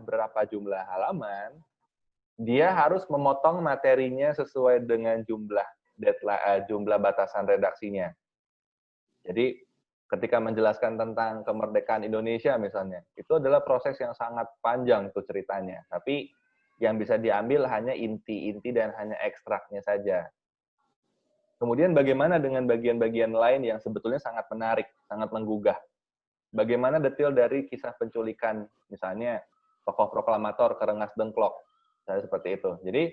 menjelaskan berapa jumlah halaman, dia harus memotong materinya sesuai dengan jumlah deadline, jumlah batasan redaksinya. Jadi ketika menjelaskan tentang kemerdekaan Indonesia misalnya, itu adalah proses yang sangat panjang tuh ceritanya. Tapi yang bisa diambil hanya inti-inti dan hanya ekstraknya saja. Kemudian bagaimana dengan bagian-bagian lain yang sebetulnya sangat menarik, sangat menggugah. Bagaimana detail dari kisah penculikan, misalnya tokoh proklamator Kerengas Dengklok, seperti itu. Jadi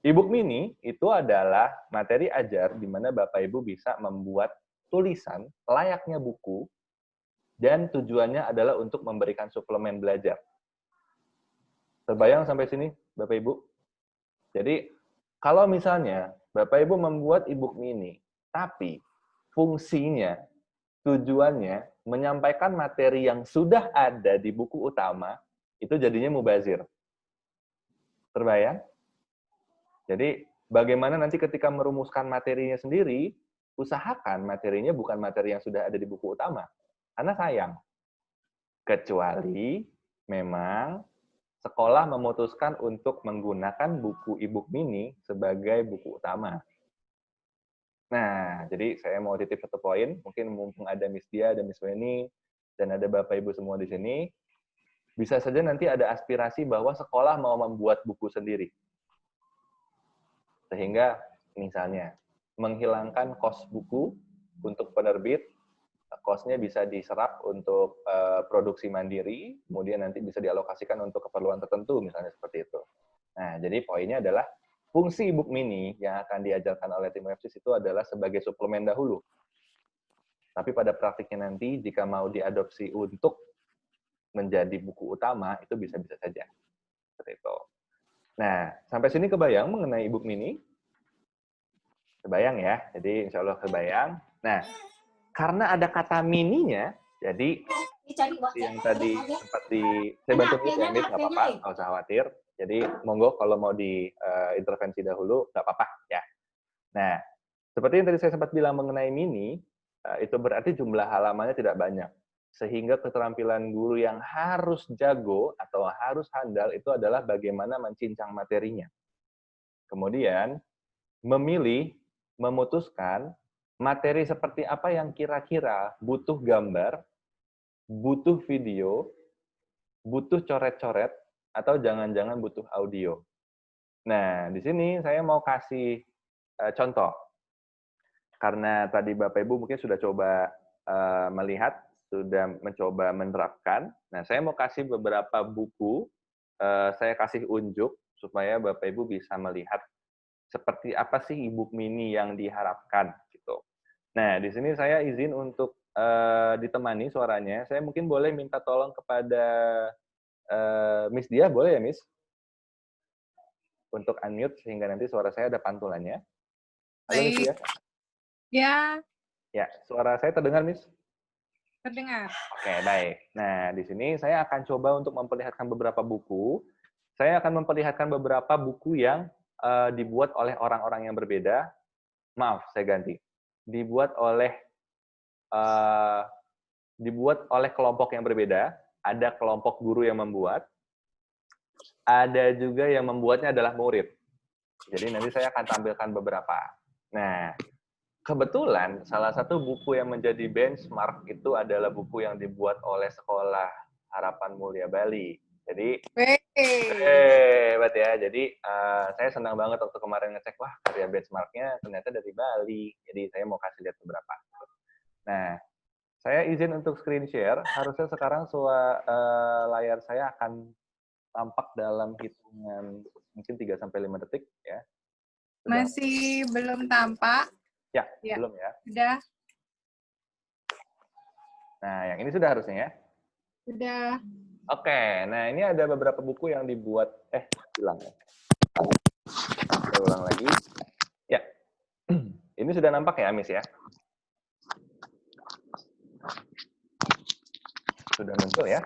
e-book mini itu adalah materi ajar di mana Bapak Ibu bisa membuat tulisan layaknya buku dan tujuannya adalah untuk memberikan suplemen belajar. Terbayang sampai sini, Bapak Ibu? Jadi kalau misalnya Bapak Ibu membuat e-book mini, tapi fungsinya, tujuannya menyampaikan materi yang sudah ada di buku utama, itu jadinya mubazir. Terbayang? Jadi bagaimana nanti ketika merumuskan materinya sendiri, usahakan materinya bukan materi yang sudah ada di buku utama. Karena sayang. Kecuali memang sekolah memutuskan untuk menggunakan buku e-book mini sebagai buku utama. Nah, jadi saya mau titip satu poin, mungkin mumpung ada Miss Dia, ada Miss Weni, dan ada Bapak Ibu semua di sini, bisa saja nanti ada aspirasi bahwa sekolah mau membuat buku sendiri. Sehingga misalnya menghilangkan kos buku untuk penerbit, kosnya bisa diserap untuk produksi mandiri, kemudian nanti bisa dialokasikan untuk keperluan tertentu, misalnya seperti itu. Nah, jadi poinnya adalah fungsi e-book mini yang akan diajarkan oleh tim Websis itu adalah sebagai suplemen dahulu. Tapi pada praktiknya nanti, jika mau diadopsi untuk menjadi buku utama, itu bisa-bisa saja. Seperti itu. Nah, sampai sini kebayang mengenai e-book mini? Kebayang ya? Jadi insya Allah kebayang. Nah, karena ada kata mininya, jadi yang tadi sempat saya bantu Miss ya, Miss, nggak apa-apa, nggak usah khawatir. Jadi monggo kalau mau diintervensi dahulu, nggak apa-apa ya. Nah, seperti yang tadi saya sempat bilang mengenai mini, itu berarti jumlah halamannya tidak banyak. Sehingga keterampilan guru yang harus jago atau harus handal itu adalah bagaimana mencincang materinya. Kemudian, memilih, memutuskan materi seperti apa yang kira-kira butuh gambar, butuh video, butuh coret-coret, atau jangan-jangan butuh audio. Nah, di sini saya mau kasih contoh. Karena tadi Bapak Ibu mungkin sudah coba melihat, sudah mencoba menerapkan. Nah, saya mau kasih beberapa buku, saya kasih unjuk, supaya Bapak Ibu bisa melihat seperti apa sih e-book mini yang diharapkan. Gitu. Nah, di sini saya izin untuk ditemani suaranya. Saya mungkin boleh minta tolong kepada Miss Dia, boleh ya, Miss? Untuk unmute, sehingga nanti suara saya ada pantulannya. Halo, Miss Dia? Ya. Ya, suara saya terdengar, Miss? Terdengar. Oke, baik. Nah, di sini saya akan coba untuk memperlihatkan beberapa buku. Saya akan memperlihatkan beberapa buku yang dibuat oleh orang-orang yang berbeda. Maaf, saya ganti. Dibuat oleh kelompok yang berbeda. Ada kelompok guru yang membuat. Ada juga yang membuatnya adalah murid. Jadi nanti saya akan tampilkan beberapa. Nah, kebetulan salah satu buku yang menjadi benchmark itu adalah buku yang dibuat oleh Sekolah Harapan Mulia Bali. Jadi, hebat ya. Jadi saya senang banget waktu kemarin ngecek, wah karya benchmarknya ternyata dari Bali. Jadi saya mau kasih lihat beberapa. Nah, saya izin untuk screen share. Harusnya sekarang layar saya akan tampak dalam hitungan mungkin 3-5 detik ya. Masih belum tampak. Ya, belum ya. Sudah. Nah, yang ini sudah harusnya ya. Sudah. Oke, nah ini ada beberapa buku yang dibuat, hilang ya. Saya ulang lagi. Ya, ini sudah nampak ya, Miss ya? Sudah muncul ya?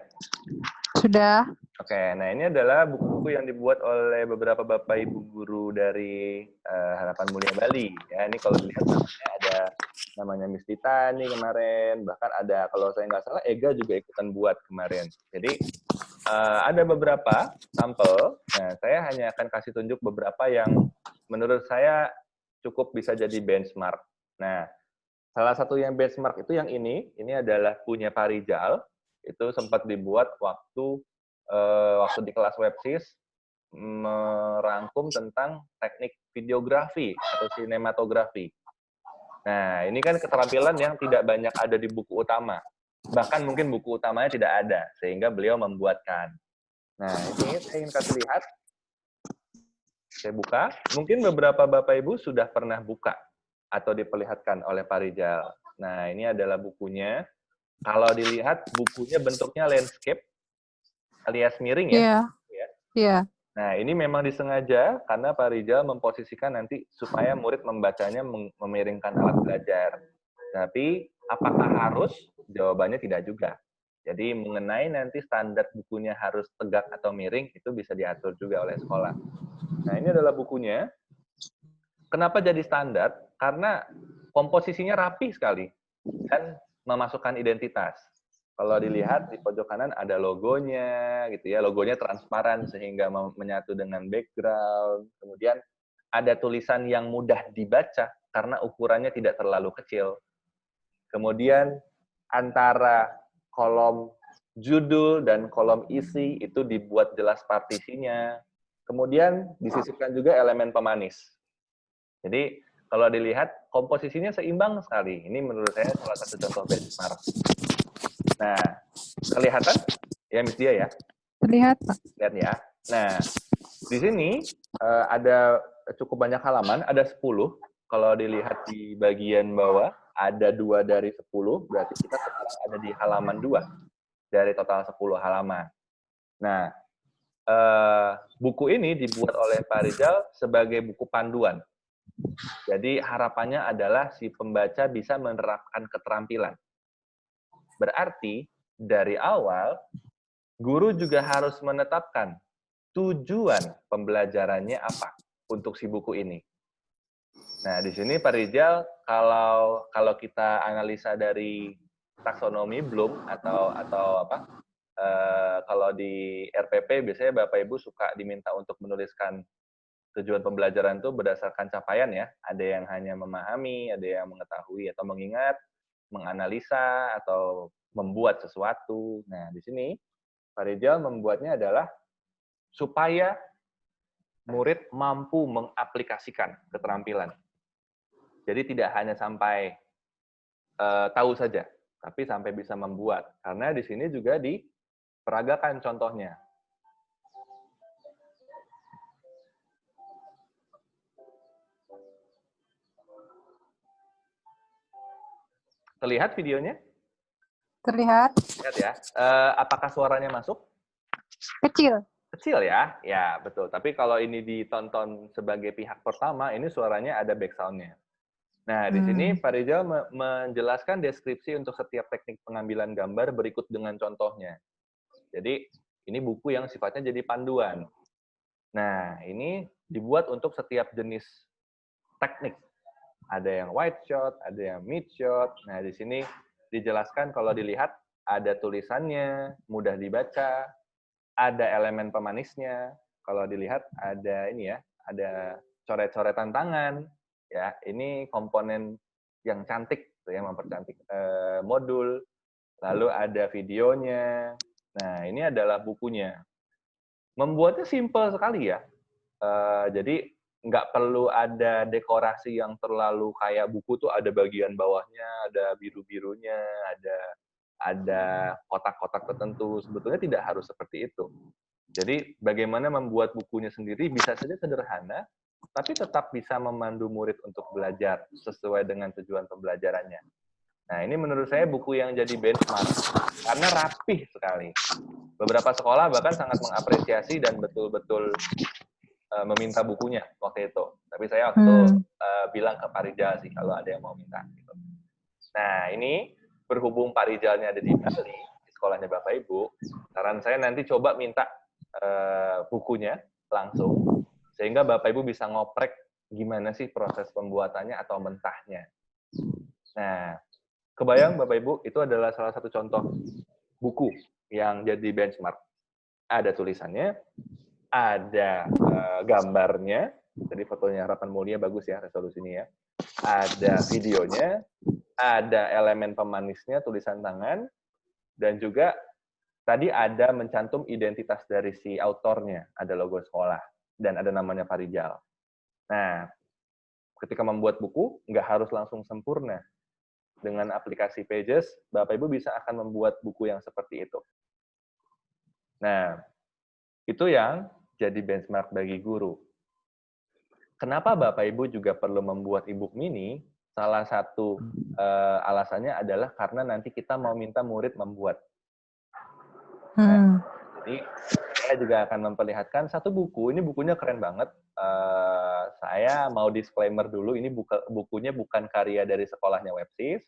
Sudah. Oke, nah ini adalah buku-buku yang dibuat oleh beberapa Bapak Ibu guru dari Harapan Mulia Bali. Ya, ini kalau dilihat namanya ada ada namanya Miss Dita nih kemarin, bahkan ada kalau saya nggak salah Ega juga ikutan buat kemarin. Jadi ada beberapa sampel. Nah, saya hanya akan kasih tunjuk beberapa yang menurut saya cukup bisa jadi benchmark. Nah, salah satu yang benchmark itu yang ini adalah punya Pak Rijal, itu sempat dibuat waktu di kelas websis, merangkum tentang teknik videografi atau sinematografi. Nah, ini kan keterampilan yang tidak banyak ada di buku utama. Bahkan mungkin buku utamanya tidak ada, sehingga beliau membuatkan. Nah, ini saya ingin kasih lihat. Saya buka. Mungkin beberapa Bapak Ibu sudah pernah buka atau diperlihatkan oleh Pak Rijal. Nah, ini adalah bukunya. Kalau dilihat, bukunya bentuknya landscape, alias miring ya. Iya. Iya. Nah, ini memang disengaja karena Pak Rijal memposisikan nanti supaya murid membacanya memiringkan alat belajar. Tapi, apakah harus? Jawabannya tidak juga. Jadi, mengenai nanti standar bukunya harus tegak atau miring, itu bisa diatur juga oleh sekolah. Nah, ini adalah bukunya. Kenapa jadi standar? Karena komposisinya rapi sekali dan memasukkan identitas. Kalau dilihat di pojok kanan ada logonya, gitu ya. Logonya transparan sehingga menyatu dengan background. Kemudian ada tulisan yang mudah dibaca karena ukurannya tidak terlalu kecil. Kemudian antara kolom judul dan kolom isi itu dibuat jelas partisinya. Kemudian disisipkan juga elemen pemanis. Jadi kalau dilihat komposisinya seimbang sekali. Ini menurut saya salah satu contoh benchmark. Nah, kelihatan ya Miss Dia ya? Terlihat, Pak. Lihat ya. Nah, di sini ada cukup banyak halaman, ada 10. Kalau dilihat di bagian bawah, ada 2 dari 10, berarti kita sekarang ada di halaman 2 dari total 10 halaman. Nah, buku ini dibuat oleh Pak Rijal sebagai buku panduan. Jadi harapannya adalah si pembaca bisa menerapkan keterampilan. Berarti dari awal, guru juga harus menetapkan tujuan pembelajarannya apa untuk si buku ini. Nah, di sini Pak Rijal, kalau kita analisa dari taksonomi Bloom atau apa, kalau di RPP biasanya Bapak Ibu suka diminta untuk menuliskan tujuan pembelajaran itu berdasarkan capaian ya. Ada yang hanya memahami, ada yang mengetahui atau mengingat, menganalisa, atau membuat sesuatu. Nah, di sini Pak Rijal membuatnya adalah supaya murid mampu mengaplikasikan keterampilan. Jadi tidak hanya sampai tahu saja, tapi sampai bisa membuat. Karena di sini juga diperagakan contohnya. Terlihat videonya? Terlihat. Lihat ya. Apakah suaranya masuk? Kecil. Kecil ya? Ya, betul. Tapi kalau ini ditonton sebagai pihak pertama, ini suaranya ada background-nya. Nah, di sini Pak Rijal menjelaskan deskripsi untuk setiap teknik pengambilan gambar berikut dengan contohnya. Jadi, ini buku yang sifatnya jadi panduan. Nah, ini dibuat untuk setiap jenis teknik. Ada yang wide shot, ada yang mid shot. Nah, di sini dijelaskan kalau dilihat ada tulisannya, mudah dibaca, ada elemen pemanisnya. Kalau dilihat ada ini ya, ada coret-coretan tangan. Ya, ini komponen yang cantik, yang mempercantik modul. Lalu ada videonya. Nah, ini adalah bukunya. Membuatnya simple sekali ya. Jadi nggak perlu ada dekorasi yang terlalu kayak buku tuh ada bagian bawahnya, ada biru-birunya, ada kotak-kotak tertentu. Sebetulnya tidak harus seperti itu. Jadi bagaimana membuat bukunya sendiri bisa saja sederhana, tapi tetap bisa memandu murid untuk belajar sesuai dengan tujuan pembelajarannya. Nah, ini menurut saya buku yang jadi benchmark, karena rapih sekali. Beberapa sekolah bahkan sangat mengapresiasi dan betul-betul meminta bukunya waktu itu. Tapi saya waktu itu bilang ke Pak Rijal sih kalau ada yang mau minta. Gitu. Nah, ini berhubung Pak Rijalnya ada di Bali, di sekolahnya Bapak Ibu, saran saya nanti coba minta bukunya langsung, sehingga Bapak Ibu bisa ngoprek gimana sih proses pembuatannya atau mentahnya. Nah, kebayang Bapak Ibu, itu adalah salah satu contoh buku yang jadi benchmark. Ada tulisannya, ada gambarnya, jadi fotonya Harapan Mulia bagus ya resolusinya ya. Ada videonya, ada elemen pemanisnya, tulisan tangan, dan juga tadi ada mencantum identitas dari si autornya, ada logo sekolah, dan ada namanya Farijal. Nah, ketika membuat buku, nggak harus langsung sempurna. Dengan aplikasi Pages, Bapak Ibu bisa akan membuat buku yang seperti itu. Nah, itu yang jadi benchmark bagi guru. Kenapa Bapak Ibu juga perlu membuat e-book mini? Salah satu alasannya adalah karena nanti kita mau minta murid membuat. Nah, jadi saya juga akan memperlihatkan satu buku. Ini bukunya keren banget. Saya mau disclaimer dulu, ini bukunya bukan karya dari sekolahnya Websis.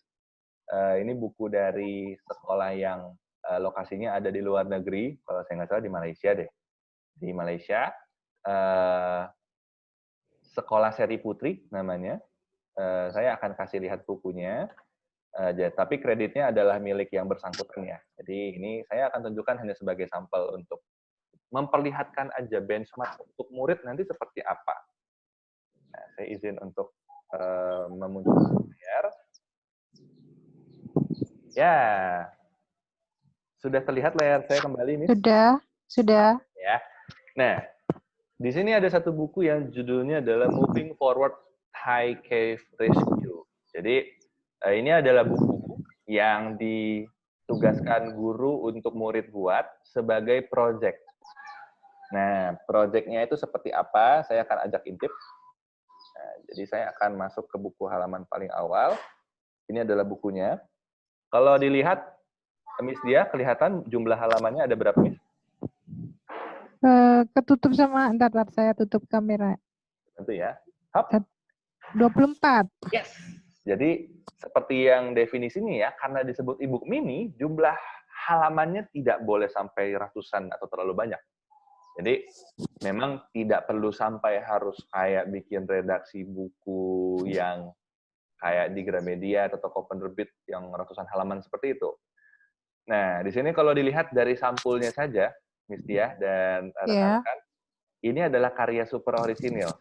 Ini buku dari sekolah yang lokasinya ada di luar negeri, kalau saya nggak salah di Malaysia deh. Di Malaysia, Sekolah Seri Putri namanya. Saya akan kasih lihat bukunya, tapi kreditnya adalah milik yang bersangkutan ya. Jadi ini saya akan tunjukkan hanya sebagai sampel untuk memperlihatkan aja benchmark untuk murid nanti seperti apa. Nah, saya izin untuk memunculkan layar. Ya, sudah terlihat layar saya kembali, Miss? Sudah. Ya. Nah, di sini ada satu buku yang judulnya adalah Moving Forward Thai Cave Rescue. Jadi, ini adalah buku yang ditugaskan guru untuk murid buat sebagai project. Nah, projectnya itu seperti apa? Saya akan ajak intip. Nah, jadi saya akan masuk ke buku halaman paling awal. Ini adalah bukunya. Kalau dilihat, Miss Dia, kelihatan jumlah halamannya ada berapa, Miss? Ketutup sama, ntar saya tutup kamera. Tentu ya. Hop. 24. Yes. Jadi, seperti yang definisinya ya, karena disebut e-book mini, jumlah halamannya tidak boleh sampai ratusan atau terlalu banyak. Jadi, memang tidak perlu sampai harus kayak bikin redaksi buku yang kayak di Gramedia atau toko penerbit yang ratusan halaman seperti itu. Nah, di sini kalau dilihat dari sampulnya saja, Miss Tia dan rekan-rekan, ini adalah karya super orisinil.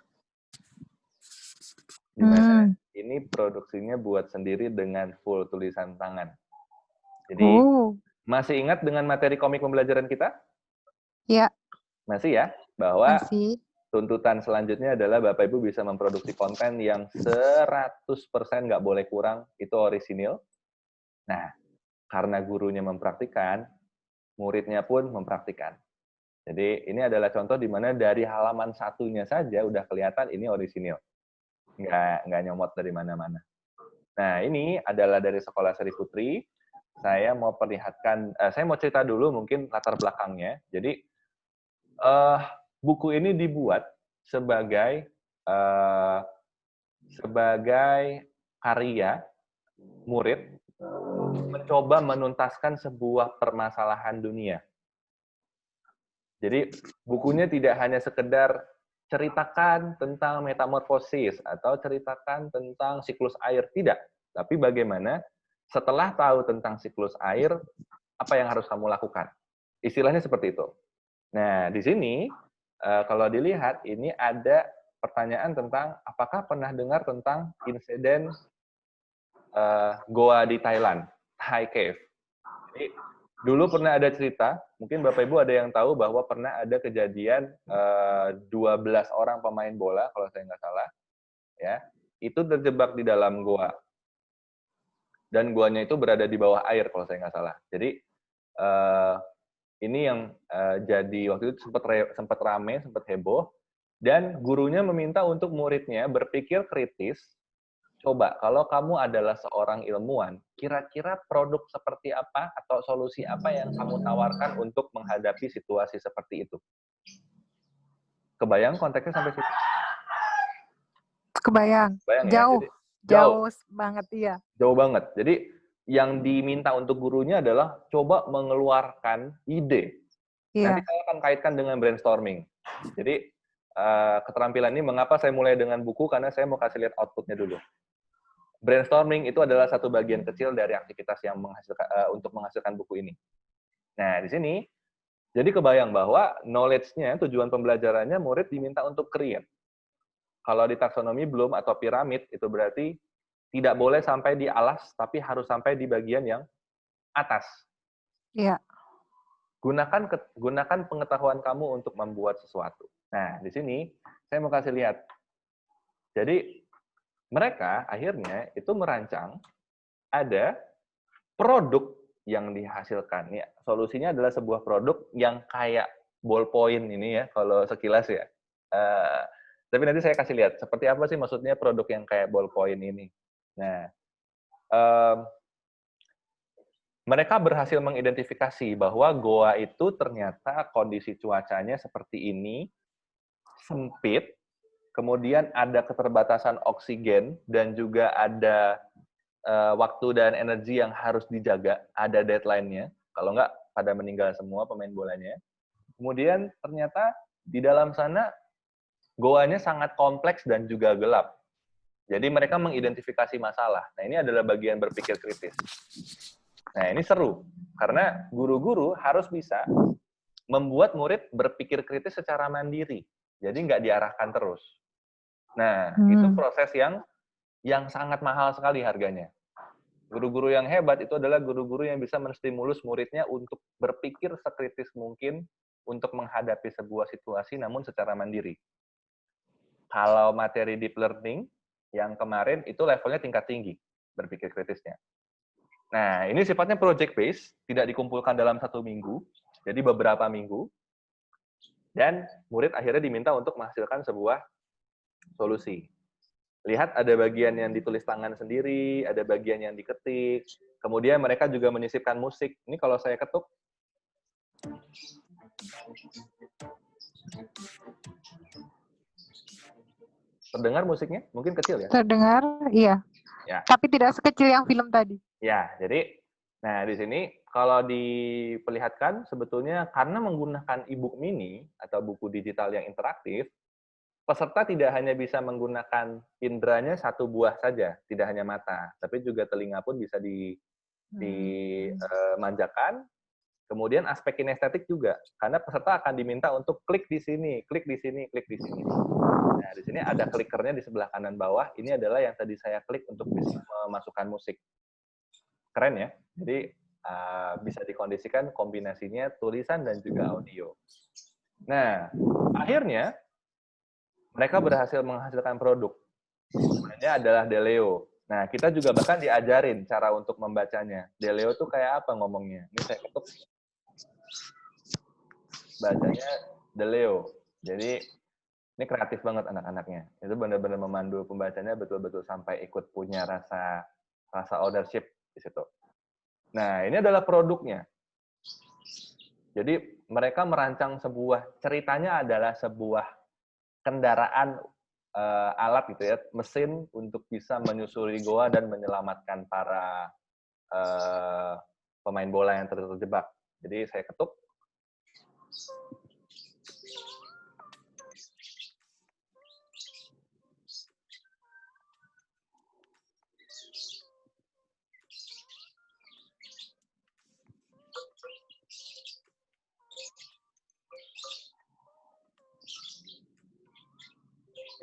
Di mana ini produksinya buat sendiri dengan full tulisan tangan. Jadi, masih ingat dengan materi komik pembelajaran kita? Iya. Masih ya? Bahwa masih. Tuntutan selanjutnya adalah Bapak Ibu bisa memproduksi konten yang 100% nggak boleh kurang, itu orisinil. Nah, karena gurunya mempraktikkan, muridnya pun mempraktikkan. Jadi ini adalah contoh di mana dari halaman satunya saja udah kelihatan ini orisinil. Nggak nyomot dari mana-mana. Nah, ini adalah dari Sekolah Seri Putri. Saya mau perlihatkan, saya mau cerita dulu mungkin latar belakangnya. Jadi, buku ini dibuat sebagai karya murid mencoba menuntaskan sebuah permasalahan dunia. Jadi bukunya tidak hanya sekedar ceritakan tentang metamorfosis atau ceritakan tentang siklus air, tidak. Tapi bagaimana setelah tahu tentang siklus air, apa yang harus kamu lakukan? Istilahnya seperti itu. Nah, di sini kalau dilihat ini ada pertanyaan tentang apakah pernah dengar tentang insiden goa di Thailand, Thai Cave. Jadi dulu pernah ada cerita, mungkin Bapak Ibu ada yang tahu bahwa pernah ada kejadian 12 orang pemain bola kalau saya nggak salah, ya, itu terjebak di dalam goa. Dan goanya itu berada di bawah air kalau saya nggak salah. Jadi ini yang jadi waktu itu sempat rame, sempat heboh, dan gurunya meminta untuk muridnya berpikir kritis. Coba, kalau kamu adalah seorang ilmuwan, kira-kira produk seperti apa atau solusi apa yang kamu tawarkan untuk menghadapi situasi seperti itu? Kebayang konteksnya sampai situ? Kebayang. Bayang Jauh. Ya? Jadi, jauh banget, iya. Jauh banget. Jadi, yang diminta untuk gurunya adalah coba mengeluarkan ide. Iya. Nanti saya akan kaitkan dengan brainstorming. Jadi, keterampilan ini mengapa saya mulai dengan buku, karena saya mau kasih lihat outputnya dulu. brainstorming itu adalah satu bagian kecil dari aktivitas yang untuk menghasilkan buku ini. Nah, di sini jadi kebayang bahwa knowledge-nya, tujuan pembelajarannya murid diminta untuk create. Kalau di taksonomi Bloom atau piramid, itu berarti tidak boleh sampai di alas, tapi harus sampai di bagian yang atas. Iya. Gunakan pengetahuan kamu untuk membuat sesuatu. Nah, di sini saya mau kasih lihat. Jadi, mereka akhirnya itu merancang ada produk yang dihasilkan. Ya, solusinya adalah sebuah produk yang kayak ballpoint ini ya, kalau sekilas ya. Tapi nanti saya kasih lihat, seperti apa sih maksudnya produk yang kayak ballpoint ini. Nah, mereka berhasil mengidentifikasi bahwa goa itu ternyata kondisi cuacanya seperti ini, sempit, kemudian ada keterbatasan oksigen, dan juga ada waktu dan energi yang harus dijaga, ada deadline-nya. Kalau nggak, pada meninggal semua pemain bolanya. Kemudian ternyata di dalam sana goanya sangat kompleks dan juga gelap. Jadi mereka mengidentifikasi masalah. Nah, ini adalah bagian berpikir kritis. Nah, ini seru. Karena guru-guru harus bisa membuat murid berpikir kritis secara mandiri. Jadi nggak diarahkan terus. Nah, itu proses yang sangat mahal sekali harganya. Guru-guru yang hebat itu adalah guru-guru yang bisa menstimulus muridnya untuk berpikir sekritis mungkin untuk menghadapi sebuah situasi namun secara mandiri. Kalau materi deep learning yang kemarin itu levelnya tingkat tinggi berpikir kritisnya. Nah, ini sifatnya project based, tidak dikumpulkan dalam 1 minggu, jadi beberapa minggu, dan murid akhirnya diminta untuk menghasilkan sebuah solusi. Lihat ada bagian yang ditulis tangan sendiri, ada bagian yang diketik, kemudian mereka juga menyisipkan musik. Ini kalau saya ketuk, terdengar musiknya? Mungkin kecil ya? Terdengar, iya. Ya. Tapi tidak sekecil yang film tadi. Ya, jadi, nah di sini kalau diperlihatkan sebetulnya karena menggunakan e-book mini atau buku digital yang interaktif, peserta tidak hanya bisa menggunakan indranya 1 buah saja, tidak hanya mata, tapi juga telinga pun bisa dimanjakan. Kemudian aspek kinestetik juga, karena peserta akan diminta untuk klik di sini, klik di sini, klik di sini. Nah, di sini ada klikernya di sebelah kanan bawah. Ini adalah yang tadi saya klik untuk bisa memasukkan musik. Keren ya? Jadi bisa dikondisikan kombinasinya tulisan dan juga audio. Nah, akhirnya mereka berhasil menghasilkan produk. Namanya adalah Deleo. Nah, kita juga bahkan diajarin cara untuk membacanya. Deleo tuh kayak apa ngomongnya? Ini saya ketuk. Bacanya Deleo. Jadi, ini kreatif banget anak-anaknya. Itu benar-benar memandu pembacanya betul-betul sampai ikut punya rasa ownership di situ. Nah, ini adalah produknya. Jadi, mereka merancang ceritanya adalah sebuah kendaraan alat gitu ya, mesin untuk bisa menyusuri goa dan menyelamatkan para pemain bola yang terjebak. Jadi saya ketuk.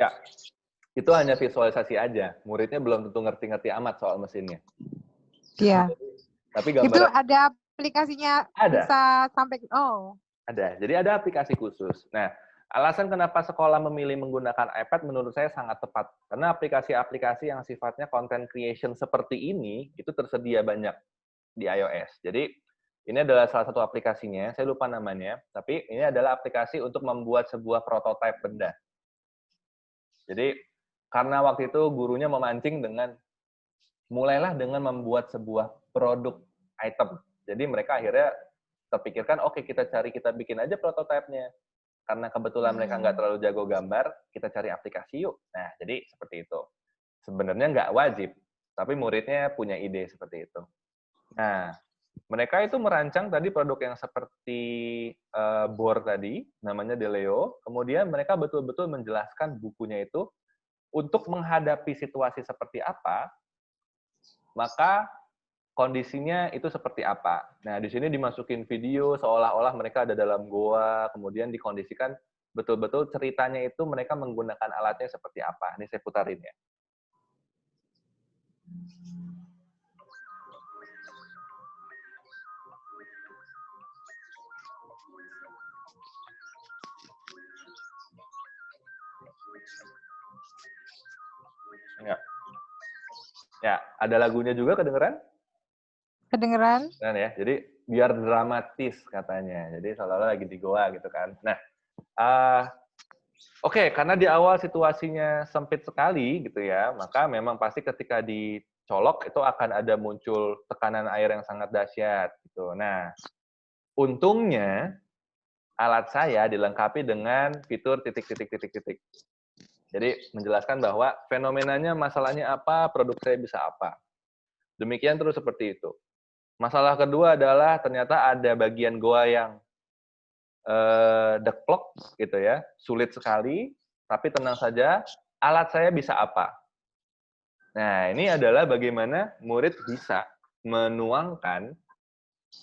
Ya, itu hanya visualisasi aja. Muridnya belum tentu ngerti-ngerti amat soal mesinnya. Iya. Tapi gambaran, itu ada aplikasinya ada. Bisa sampai Ada. Jadi ada aplikasi khusus. Nah, alasan kenapa sekolah memilih menggunakan iPad menurut saya sangat tepat. Karena aplikasi-aplikasi yang sifatnya content creation seperti ini itu tersedia banyak di iOS. Jadi ini adalah salah satu aplikasinya. Saya lupa namanya, tapi ini adalah aplikasi untuk membuat sebuah prototipe benda. Jadi karena waktu itu gurunya memancing mulailah dengan membuat sebuah produk item. Jadi mereka akhirnya terpikirkan, oke, kita bikin aja prototipenya. Karena kebetulan mereka nggak terlalu jago gambar, kita cari aplikasi yuk. Nah, jadi seperti itu. Sebenarnya nggak wajib, tapi muridnya punya ide seperti itu. Nah, mereka itu merancang tadi produk yang seperti board tadi, namanya Deleo. Kemudian mereka betul-betul menjelaskan bukunya itu untuk menghadapi situasi seperti apa, maka kondisinya itu seperti apa. Nah, di sini dimasukin video seolah-olah mereka ada dalam goa, kemudian dikondisikan betul-betul ceritanya itu mereka menggunakan alatnya seperti apa. Ini saya putarin ya. Ya, ya, ada lagunya juga kedengeran? Kedengeran? Kan ya, jadi biar dramatis katanya. Jadi seolah-olah lagi di goa gitu kan. Nah, oke, karena di awal situasinya sempit sekali gitu ya, maka memang pasti ketika dicolok itu akan ada muncul tekanan air yang sangat dahsyat gitu. Nah, untungnya alat saya dilengkapi dengan fitur titik-titik-titik-titik. Jadi menjelaskan bahwa fenomenanya, masalahnya apa, produk saya bisa apa. Demikian terus seperti itu. Masalah kedua adalah ternyata ada bagian goa yang deklok gitu ya, sulit sekali, tapi tenang saja, alat saya bisa apa. Nah, ini adalah bagaimana murid bisa menuangkan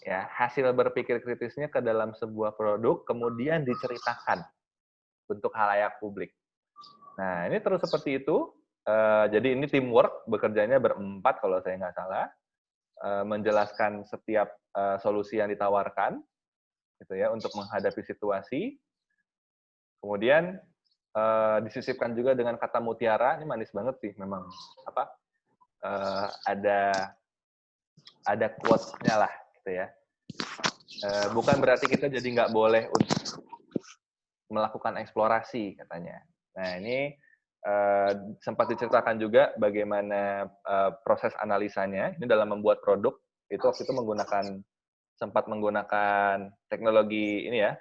ya hasil berpikir kritisnya ke dalam sebuah produk, kemudian diceritakan untuk khalayak publik. Nah, ini terus seperti itu. Jadi ini teamwork, bekerjanya berempat kalau saya nggak salah, menjelaskan setiap solusi yang ditawarkan, gitu ya, untuk menghadapi situasi. Kemudian disisipkan juga dengan kata mutiara. Ini manis banget sih, memang apa? Ada quotes-nya lah, gitu ya. Bukan berarti kita jadi nggak boleh untuk melakukan eksplorasi katanya. Nah ini sempat diceritakan juga bagaimana proses analisanya. Ini dalam membuat produk itu waktu itu sempat menggunakan teknologi ini ya,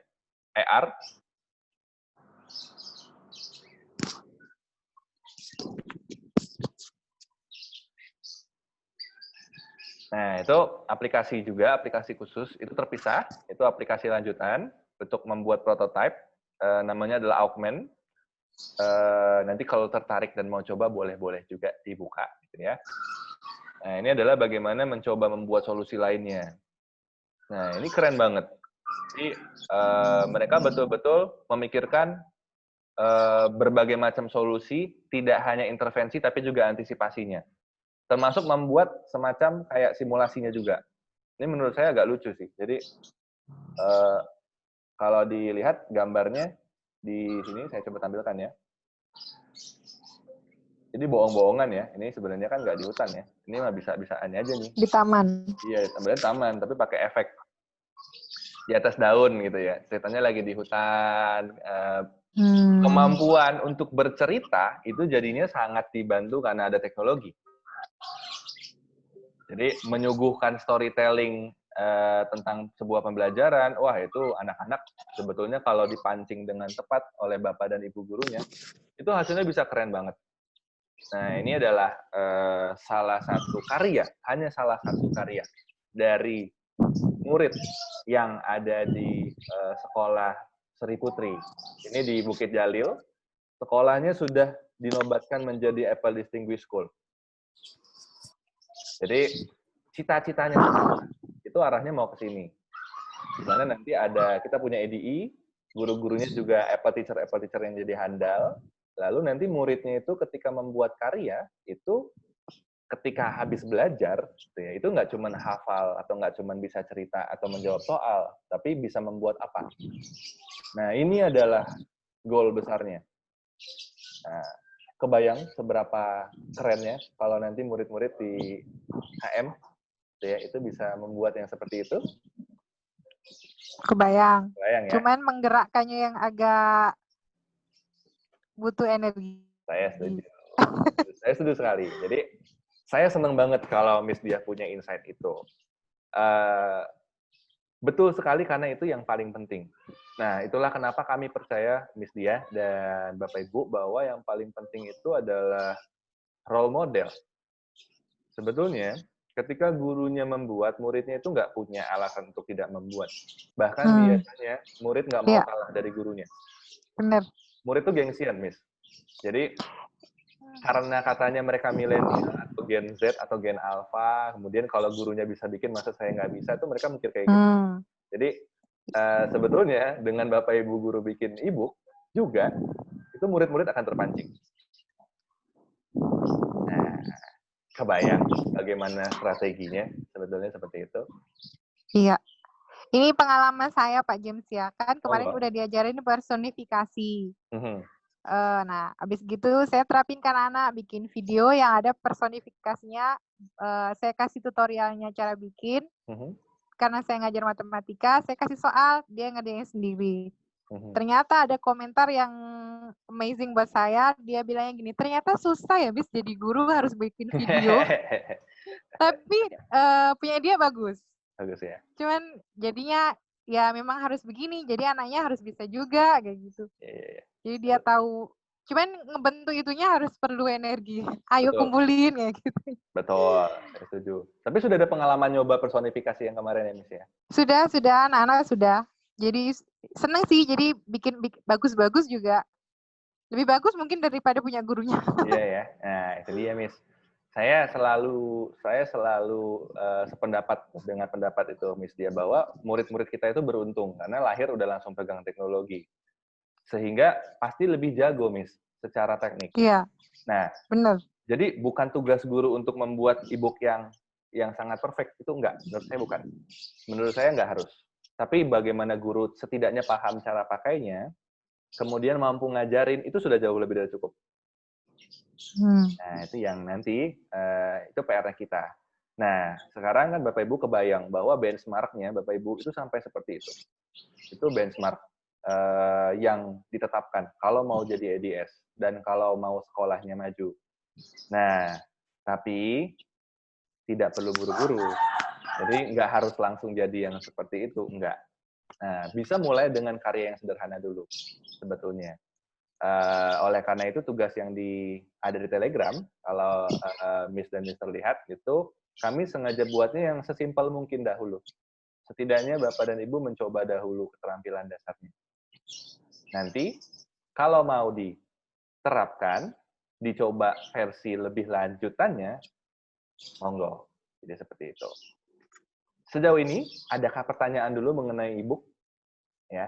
AR. Nah, itu aplikasi juga, aplikasi khusus, itu terpisah, itu aplikasi lanjutan untuk membuat prototype, namanya adalah Augment. Nanti kalau tertarik dan mau coba, boleh-boleh juga dibuka, gitu ya. Nah, ini adalah bagaimana mencoba membuat solusi lainnya. Nah, ini keren banget. Jadi, mereka betul-betul memikirkan berbagai macam solusi, tidak hanya intervensi, tapi juga antisipasinya. Termasuk membuat semacam kayak simulasinya juga. Ini menurut saya agak lucu sih. Jadi kalau dilihat gambarnya di sini, saya coba tampilkan ya. Jadi bohong-bohongan ya. Ini sebenarnya kan nggak di hutan ya. Ini mah bisa-bisaannya aja nih. Di taman. Iya, sebenarnya taman, tapi pakai efek di atas daun gitu ya. Ceritanya lagi di hutan. Kemampuan untuk bercerita itu jadinya sangat dibantu karena ada teknologi. Jadi menyuguhkan storytelling tentang sebuah pembelajaran, wah itu anak-anak sebetulnya kalau dipancing dengan tepat oleh bapak dan ibu gurunya, itu hasilnya bisa keren banget. Nah ini adalah salah satu karya, hanya salah satu karya dari murid yang ada di sekolah Sri Putri. Ini di Bukit Jalil, sekolahnya sudah dinobatkan menjadi Apple Distinguished School. Jadi cita-citanya itu arahnya mau ke sini. Di mana nanti kita punya EDI, guru-gurunya juga Apple teacher yang jadi handal. Lalu nanti muridnya itu ketika membuat karya itu ketika habis belajar, itu nggak cuma hafal atau nggak cuma bisa cerita atau menjawab soal, tapi bisa membuat apa. Nah ini adalah goal besarnya. Nah, kebayang seberapa kerennya kalau nanti murid-murid di HM ya, itu bisa membuat yang seperti itu. Kebayang. Kebayang ya. Cuman menggerakkannya yang agak butuh energi. Saya setuju. Saya setuju sekali. Jadi saya senang banget kalau Miss Diah punya insight itu. Betul sekali karena itu yang paling penting. Nah, itulah kenapa kami percaya Miss Diah dan Bapak Ibu bahwa yang paling penting itu adalah role model. Sebetulnya, ketika gurunya membuat, muridnya itu nggak punya alasan untuk tidak membuat. Bahkan biasanya murid nggak mau kalah dari gurunya. Benar. Murid itu gengsian, Miss. Jadi, karena katanya mereka milenial atau Gen Z atau Gen Alpha, kemudian kalau gurunya bisa bikin, masa saya nggak bisa, itu mereka mikir kayak gitu. Jadi, sebetulnya dengan Bapak Ibu guru bikin e-book, juga, itu murid-murid akan terpancing. Nah, kebayang bagaimana strateginya, sebetulnya seperti itu. Iya. Ini pengalaman saya Pak James ya, kan kemarin Monggo. udah diajarin personifikasi. Mhm. Nah, habis gitu saya terapin ke anak bikin video yang ada personifikasinya, saya kasih tutorialnya cara bikin. Karena saya ngajar matematika, saya kasih soal, dia ngerjain sendiri. Ternyata ada komentar yang amazing buat saya, dia bilangnya gini, "Ternyata susah ya, Miss, jadi guru harus bikin video." Tapi, punya dia bagus. Bagus ya. Cuman jadinya, ya memang harus begini, jadi anaknya harus bisa juga, kayak gitu. Iya. Jadi dia tahu, cuman ngebentuk itunya harus perlu energi. Ayo Betul. kumpulin, kayak gitu. Betul, saya setuju. Tapi sudah ada pengalaman nyoba personifikasi yang kemarin ya, Miss ya? Sudah, anak-anak sudah. Jadi seneng sih, jadi bikin bagus-bagus juga. Lebih bagus mungkin daripada punya gurunya. Iya ya. Nah, itu dia, Miss. Saya selalu sependapat dengan pendapat itu, Miss dia, bahwa murid-murid kita itu beruntung karena lahir udah langsung pegang teknologi. Sehingga pasti lebih jago, Miss, secara teknik. Iya. Nah, benar. Jadi bukan tugas guru untuk membuat e-book yang sangat perfect, itu enggak. Menurut saya bukan. Menurut saya enggak harus. Tapi bagaimana guru setidaknya paham cara pakainya, kemudian mampu ngajarin, itu sudah jauh lebih dari cukup. Nah, itu yang nanti, itu PR-nya kita. Nah, sekarang kan Bapak Ibu kebayang bahwa benchmark-nya Bapak Ibu itu sampai seperti itu. Itu benchmark yang ditetapkan kalau mau jadi EDS dan kalau mau sekolahnya maju. Nah, tapi tidak perlu buru-buru. Jadi nggak harus langsung jadi yang seperti itu, enggak. Nah, bisa mulai dengan karya yang sederhana dulu, sebetulnya. Oleh karena itu tugas yang ada di Telegram, kalau Miss dan Mister lihat, itu kami sengaja buatnya yang sesimpel mungkin dahulu. Setidaknya Bapak dan Ibu mencoba dahulu keterampilan dasarnya. Nanti, kalau mau diterapkan, dicoba versi lebih lanjutannya, monggo. Jadi seperti itu. Sejauh ini, adakah pertanyaan dulu mengenai e-book? Ya.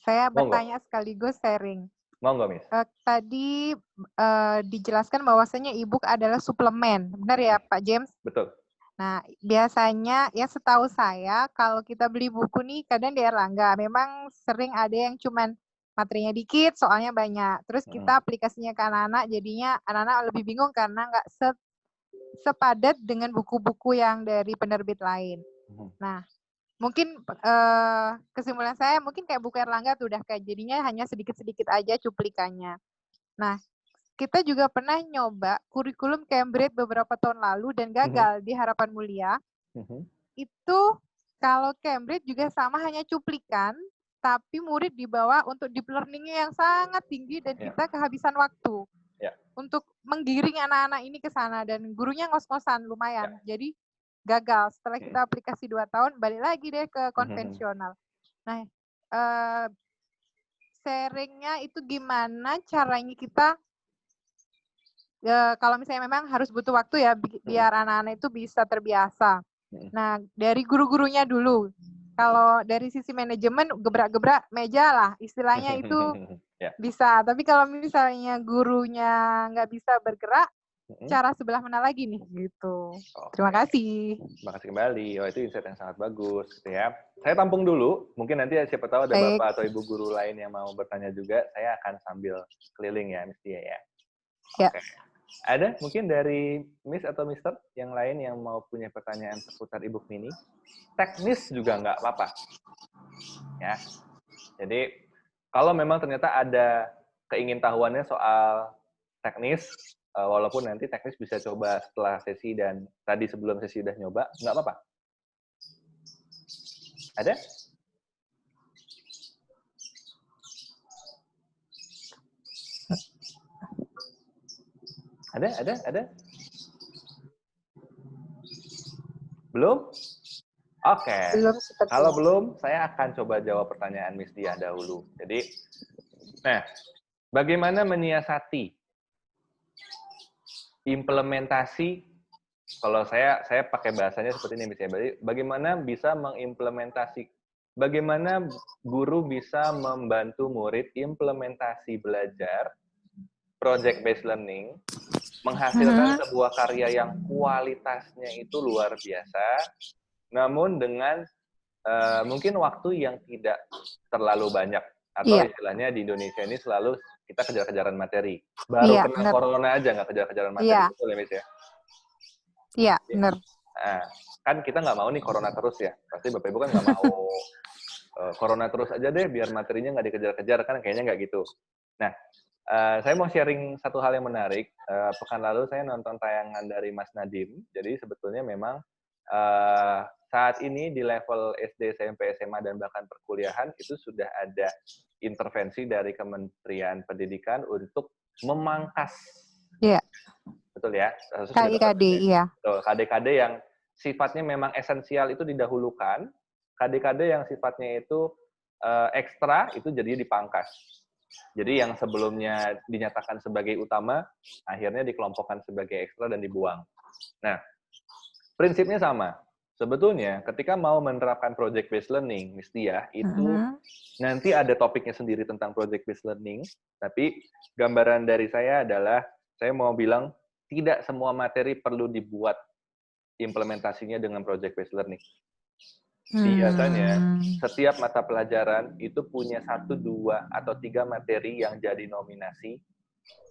Saya Monggo. bertanya sekaligus sharing. Monggo, Miss. Tadi dijelaskan bahwasanya e-book adalah suplemen. Benar ya, Pak James? Betul. Nah, biasanya ya setahu saya kalau kita beli buku nih kadang di Erlangga memang sering ada yang cuman materinya dikit, soalnya banyak. Terus kita aplikasinya ke anak-anak, jadinya anak-anak lebih bingung karena nggak sepadat dengan buku-buku yang dari penerbit lain. Nah, mungkin kesimpulan saya mungkin kayak buku Erlangga tuh udah kayak jadinya hanya sedikit-sedikit aja cuplikannya. Nah, kita juga pernah nyoba kurikulum Cambridge beberapa tahun lalu dan gagal di Harapan Mulia. Itu kalau Cambridge juga sama hanya cuplikan, tapi murid dibawa untuk deep learning-nya yang sangat tinggi dan kita kehabisan waktu untuk menggiring anak-anak ini ke sana dan gurunya ngos-ngosan lumayan. Jadi gagal. Setelah kita aplikasi 2 tahun, balik lagi deh ke konvensional. Nah, sharingnya itu gimana caranya kita, kalau misalnya memang harus butuh waktu ya, biar anak-anak itu bisa terbiasa. Nah, dari guru-gurunya dulu. Kalau dari sisi manajemen, gebrak-gebrak meja lah, istilahnya itu bisa. Tapi kalau misalnya gurunya nggak bisa bergerak, cara sebelah mana lagi nih gitu. Terima kasih. Terima kasih kembali. Oh, itu insight yang sangat bagus gitu ya. Saya tampung dulu, mungkin nanti siapa tahu ada Bapak atau Ibu guru lain yang mau bertanya juga, saya akan sambil keliling ya, Miss Tia ya. Oke. Ada mungkin dari Miss atau Mister yang lain yang mau punya pertanyaan seputar e-book mini? Teknis juga nggak apa-apa. Ya. Jadi, kalau memang ternyata ada keingintahuannya soal teknis, walaupun nanti teknis bisa coba setelah sesi dan tadi sebelum sesi udah nyoba, nggak apa-apa. Ada? Ada? Belum? Oke. Kalau belum, saya akan coba jawab pertanyaan Miss Diah dahulu. Jadi, nah, bagaimana menyiasati implementasi, kalau saya pakai bahasanya seperti ini misalnya, bagaimana bisa mengimplementasi, bagaimana guru bisa membantu murid implementasi belajar project based learning, menghasilkan sebuah karya yang kualitasnya itu luar biasa, namun dengan mungkin waktu yang tidak terlalu banyak, atau istilahnya di Indonesia ini selalu kita kejar-kejaran materi. Baru kena corona aja nggak kejar-kejaran materi, betul ya Miss ya? Iya, benar. Nah, kan kita nggak mau nih corona terus ya. Pasti Bapak Ibu kan nggak mau corona terus aja deh, biar materinya nggak dikejar-kejar, kan kayaknya nggak gitu. Nah, saya mau sharing satu hal yang menarik. Pekan lalu saya nonton tayangan dari Mas Nadiem. Jadi sebetulnya memang saat ini di level SD, SMP, SMA, dan bahkan perkuliahan itu sudah ada intervensi dari Kementerian Pendidikan untuk memangkas. Iya. Betul ya? KD-KD, iya. KD-KD yang sifatnya memang esensial itu didahulukan. KD-KD yang sifatnya itu ekstra itu jadinya dipangkas. Jadi yang sebelumnya dinyatakan sebagai utama, akhirnya dikelompokkan sebagai ekstra dan dibuang. Nah, prinsipnya sama. Sebetulnya ketika mau menerapkan project based learning, Miss Tia, itu nanti ada topiknya sendiri tentang project based learning, tapi gambaran dari saya adalah, saya mau bilang, tidak semua materi perlu dibuat implementasinya dengan project based learning. Biasanya setiap mata pelajaran itu punya 1, 2, atau 3 materi yang jadi nominasi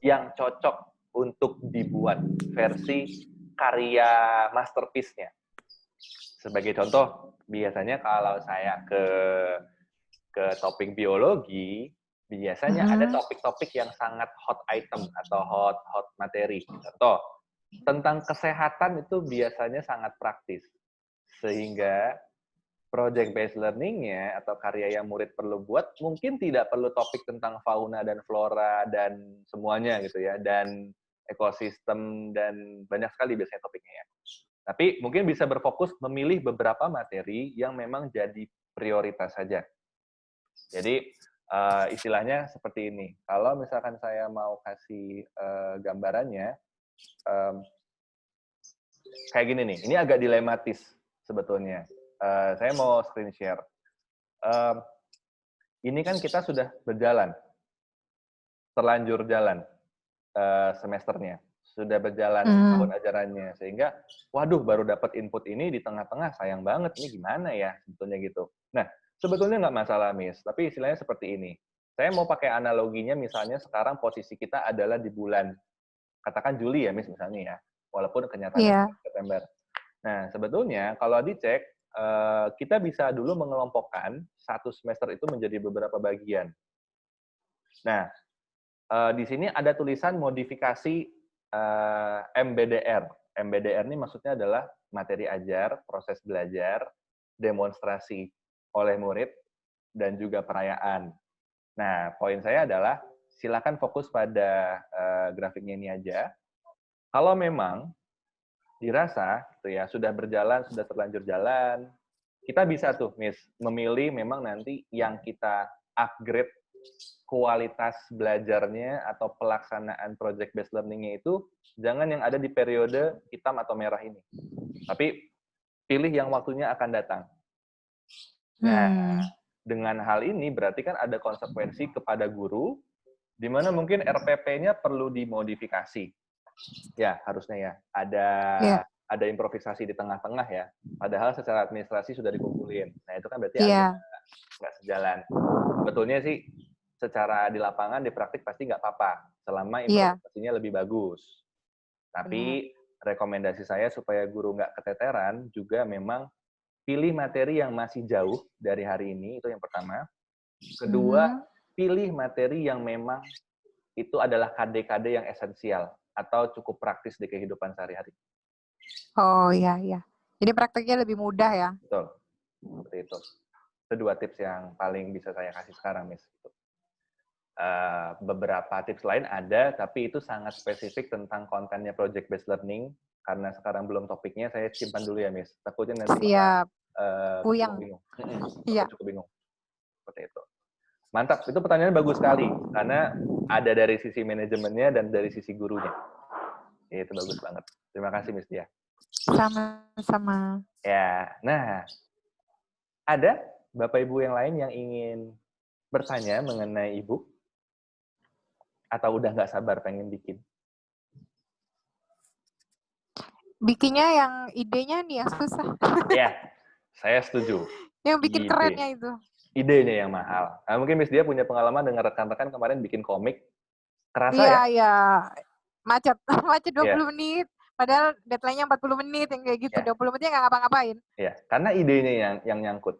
yang cocok untuk dibuat versi karya masterpiece-nya. Sebagai contoh, biasanya kalau saya ke topik biologi, biasanya ada topik-topik yang sangat hot item atau hot materi. Contoh, tentang kesehatan itu biasanya sangat praktis. Sehingga project based learning-nya atau karya yang murid perlu buat mungkin tidak perlu topik tentang fauna dan flora dan semuanya gitu ya, dan ekosistem, dan banyak sekali biasanya topiknya ya. Tapi mungkin bisa berfokus memilih beberapa materi yang memang jadi prioritas saja. Jadi istilahnya seperti ini. Kalau misalkan saya mau kasih gambarannya, kayak gini nih. Ini agak dilematis sebetulnya. Saya mau screen share. Ini kan kita sudah berjalan, terlanjur jalan semesternya, sudah berjalan tahun ajarannya, sehingga waduh baru dapat input ini di tengah-tengah, sayang banget, ini gimana ya sebetulnya gitu. Nah, sebetulnya nggak masalah Miss, tapi istilahnya seperti ini. Saya mau pakai analoginya, misalnya sekarang posisi kita adalah di bulan, katakan Juli ya Miss misalnya ya, walaupun kenyataannya September. Nah, sebetulnya kalau dicek, kita bisa dulu mengelompokkan satu semester itu menjadi beberapa bagian. Nah, di sini ada tulisan modifikasi MBDR. MBDR ini maksudnya adalah materi ajar, proses belajar, demonstrasi oleh murid, dan juga perayaan. Nah, poin saya adalah silakan fokus pada grafiknya ini aja. Kalau memang dirasa gitu ya sudah berjalan, sudah terlanjur jalan, kita bisa tuh Miss memilih memang nanti yang kita upgrade kualitas belajarnya atau pelaksanaan project based learning-nya itu jangan yang ada di periode hitam atau merah ini. Tapi pilih yang waktunya akan datang. Nah, dengan hal ini berarti kan ada konsekuensi kepada guru, di mana mungkin RPP-nya perlu dimodifikasi. Ya, harusnya ya. Ada improvisasi di tengah-tengah ya. Padahal secara administrasi sudah dikumpulin. Nah, itu kan berarti agak nggak sejalan. Sebetulnya sih secara di lapangan, di praktik pasti nggak apa-apa, selama implementasinya lebih bagus. Tapi rekomendasi saya supaya guru nggak keteteran, juga memang pilih materi yang masih jauh dari hari ini, itu yang pertama. Kedua, pilih materi yang memang itu adalah KD-KD yang esensial, atau cukup praktis di kehidupan sehari-hari. Oh iya, iya. Jadi prakteknya lebih mudah ya? Betul, seperti itu. Itu 2 tips yang paling bisa saya kasih sekarang, Miss. Beberapa tips lain ada, tapi itu sangat spesifik tentang kontennya project based learning. Karena sekarang belum topiknya, saya simpan dulu ya, Miss. Takutnya nanti cukup bingung. Cukup bingung. Seperti itu. Mantap, itu pertanyaan bagus sekali. Karena ada dari sisi manajemennya dan dari sisi gurunya. Itu bagus banget. Terima kasih Miss Dia. Sama-sama. Ya, nah ada Bapak Ibu yang lain yang ingin bertanya mengenai e-book? Atau udah nggak sabar pengen bikin? Bikinnya yang idenya nih yang susah. Ya, saya setuju. Yang bikin kerennya itu. Idenya yang mahal. Nah, mungkin Miss Dia punya pengalaman dengan rekan-rekan kemarin bikin komik. Kerasa Iya, ya? iya. Macet. Macet 20 Iya. menit. Padahal deadline-nya 40 menit yang kayak gitu. Ya. 20 menitnya nggak ngapa-ngapain. Iya, karena idenya yang nyangkut.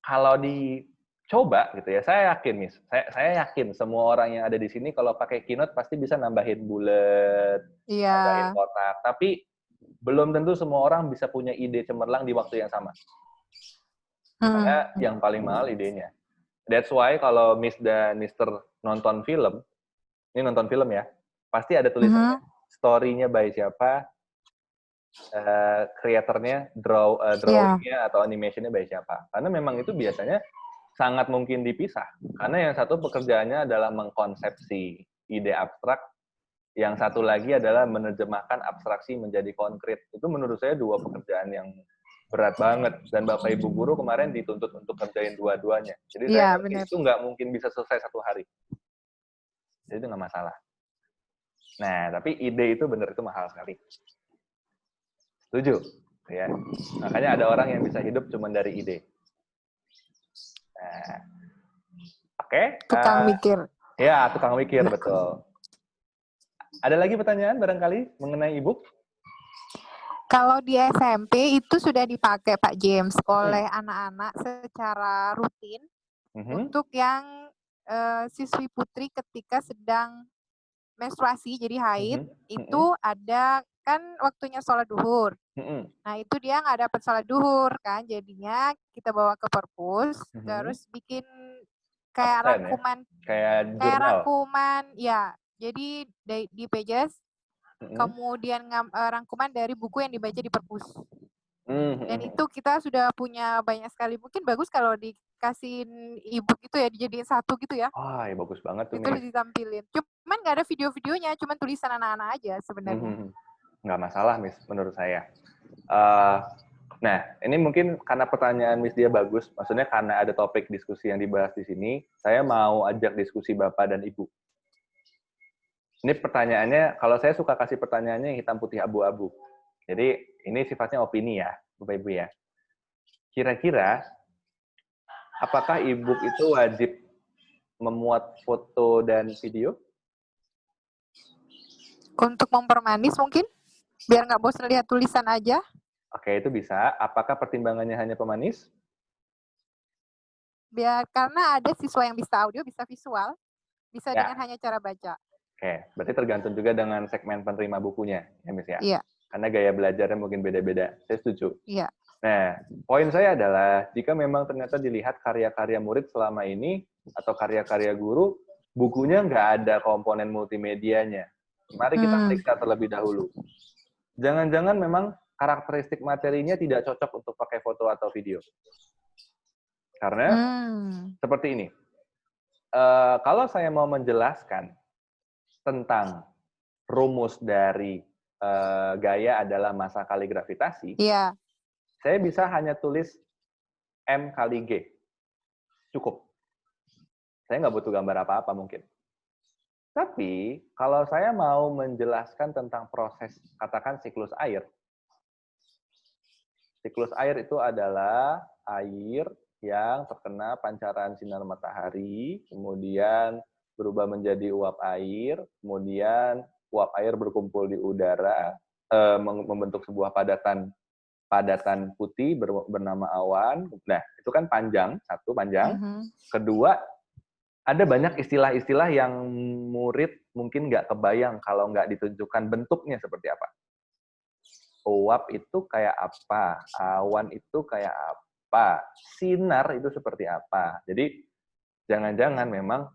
Kalau dicoba gitu ya, saya yakin Miss, saya yakin semua orang yang ada di sini kalau pakai Keynote pasti bisa nambahin bulat, nambahin Iya. kotak. Tapi belum tentu semua orang bisa punya ide cemerlang di waktu yang sama. Karena yang paling mahal idenya. That's why kalau Miss dan Mister nonton film, ini nonton film ya, pasti ada tulisannya story-nya by siapa, kreatornya, drawing-nya atau animation-nya by siapa. Karena memang itu biasanya sangat mungkin dipisah. Karena yang satu pekerjaannya adalah mengkonsepsi ide abstrak, yang satu lagi adalah menerjemahkan abstraksi menjadi konkret. Itu menurut saya dua pekerjaan yang berat banget. Dan Bapak Ibu guru kemarin dituntut untuk kerjain dua-duanya. Jadi saya ngerti itu nggak mungkin bisa selesai satu hari. Jadi itu nggak masalah. Nah, tapi ide itu benar itu mahal sekali. Setuju, ya. Makanya ada orang yang bisa hidup cuma dari ide. Nah, oke. Tukang mikir. Ya, tukang mikir, betul. Ada lagi pertanyaan barangkali mengenai e-book? Kalau di SMP itu sudah dipakai Pak James oleh anak-anak secara rutin untuk yang siswi putri ketika sedang menstruasi, jadi haid, itu ada kan waktunya sholat duhur. Nah itu dia nggak dapat sholat duhur kan, jadinya kita bawa ke perpus, terus bikin kayak rangkuman, kayak rangkuman, ya. Jadi di pages, kemudian rangkuman dari buku yang dibaca di perpus. Dan itu kita sudah punya banyak sekali. Mungkin bagus kalau dikasihin e-book itu ya, dijadiin satu gitu ya. Wah, ya bagus banget tuh. Itu ditampilin. Cuman nggak ada video-videonya, cuman tulisan anak-anak aja sebenarnya. Nggak masalah, Miss, menurut saya. Nah, ini mungkin karena pertanyaan Miss Dia bagus, maksudnya karena ada topik diskusi yang dibahas di sini, saya mau ajak diskusi Bapak dan Ibu. Ini pertanyaannya, kalau saya suka kasih pertanyaannya yang hitam putih abu-abu. Jadi ini sifatnya opini ya, Bapak Ibu ya. Kira-kira, apakah e-book itu wajib memuat foto dan video? Untuk mempermanis mungkin? Biar nggak bosan lihat tulisan aja? Oke, itu bisa. Apakah pertimbangannya hanya pemanis? Biar, karena ada siswa yang bisa audio, bisa visual, bisa dengan hanya cara baca. Oke, berarti tergantung juga dengan segmen penerima bukunya, ya Miss ya? Iya. Karena gaya belajarnya mungkin beda-beda. Saya setuju. Iya. Nah, poin saya adalah, jika memang ternyata dilihat karya-karya murid selama ini, atau karya-karya guru, bukunya nggak ada komponen multimedianya. Mari kita periksa terlebih dahulu. Jangan-jangan memang karakteristik materinya tidak cocok untuk pakai foto atau video. Karena, seperti ini. Kalau saya mau menjelaskan tentang rumus dari gaya adalah massa kali gravitasi, saya bisa hanya tulis M kali G. Cukup. Saya nggak butuh gambar apa-apa mungkin. Tapi, kalau saya mau menjelaskan tentang proses, katakan siklus air. Siklus air itu adalah air yang terkena pancaran sinar matahari, kemudian berubah menjadi uap air, kemudian uap air berkumpul di udara, membentuk sebuah padatan putih bernama awan. Nah, itu kan panjang, satu panjang. Kedua, ada banyak istilah-istilah yang murid mungkin nggak kebayang kalau nggak ditunjukkan bentuknya seperti apa. Uap itu kayak apa, awan itu kayak apa, sinar itu seperti apa. Jadi, jangan-jangan memang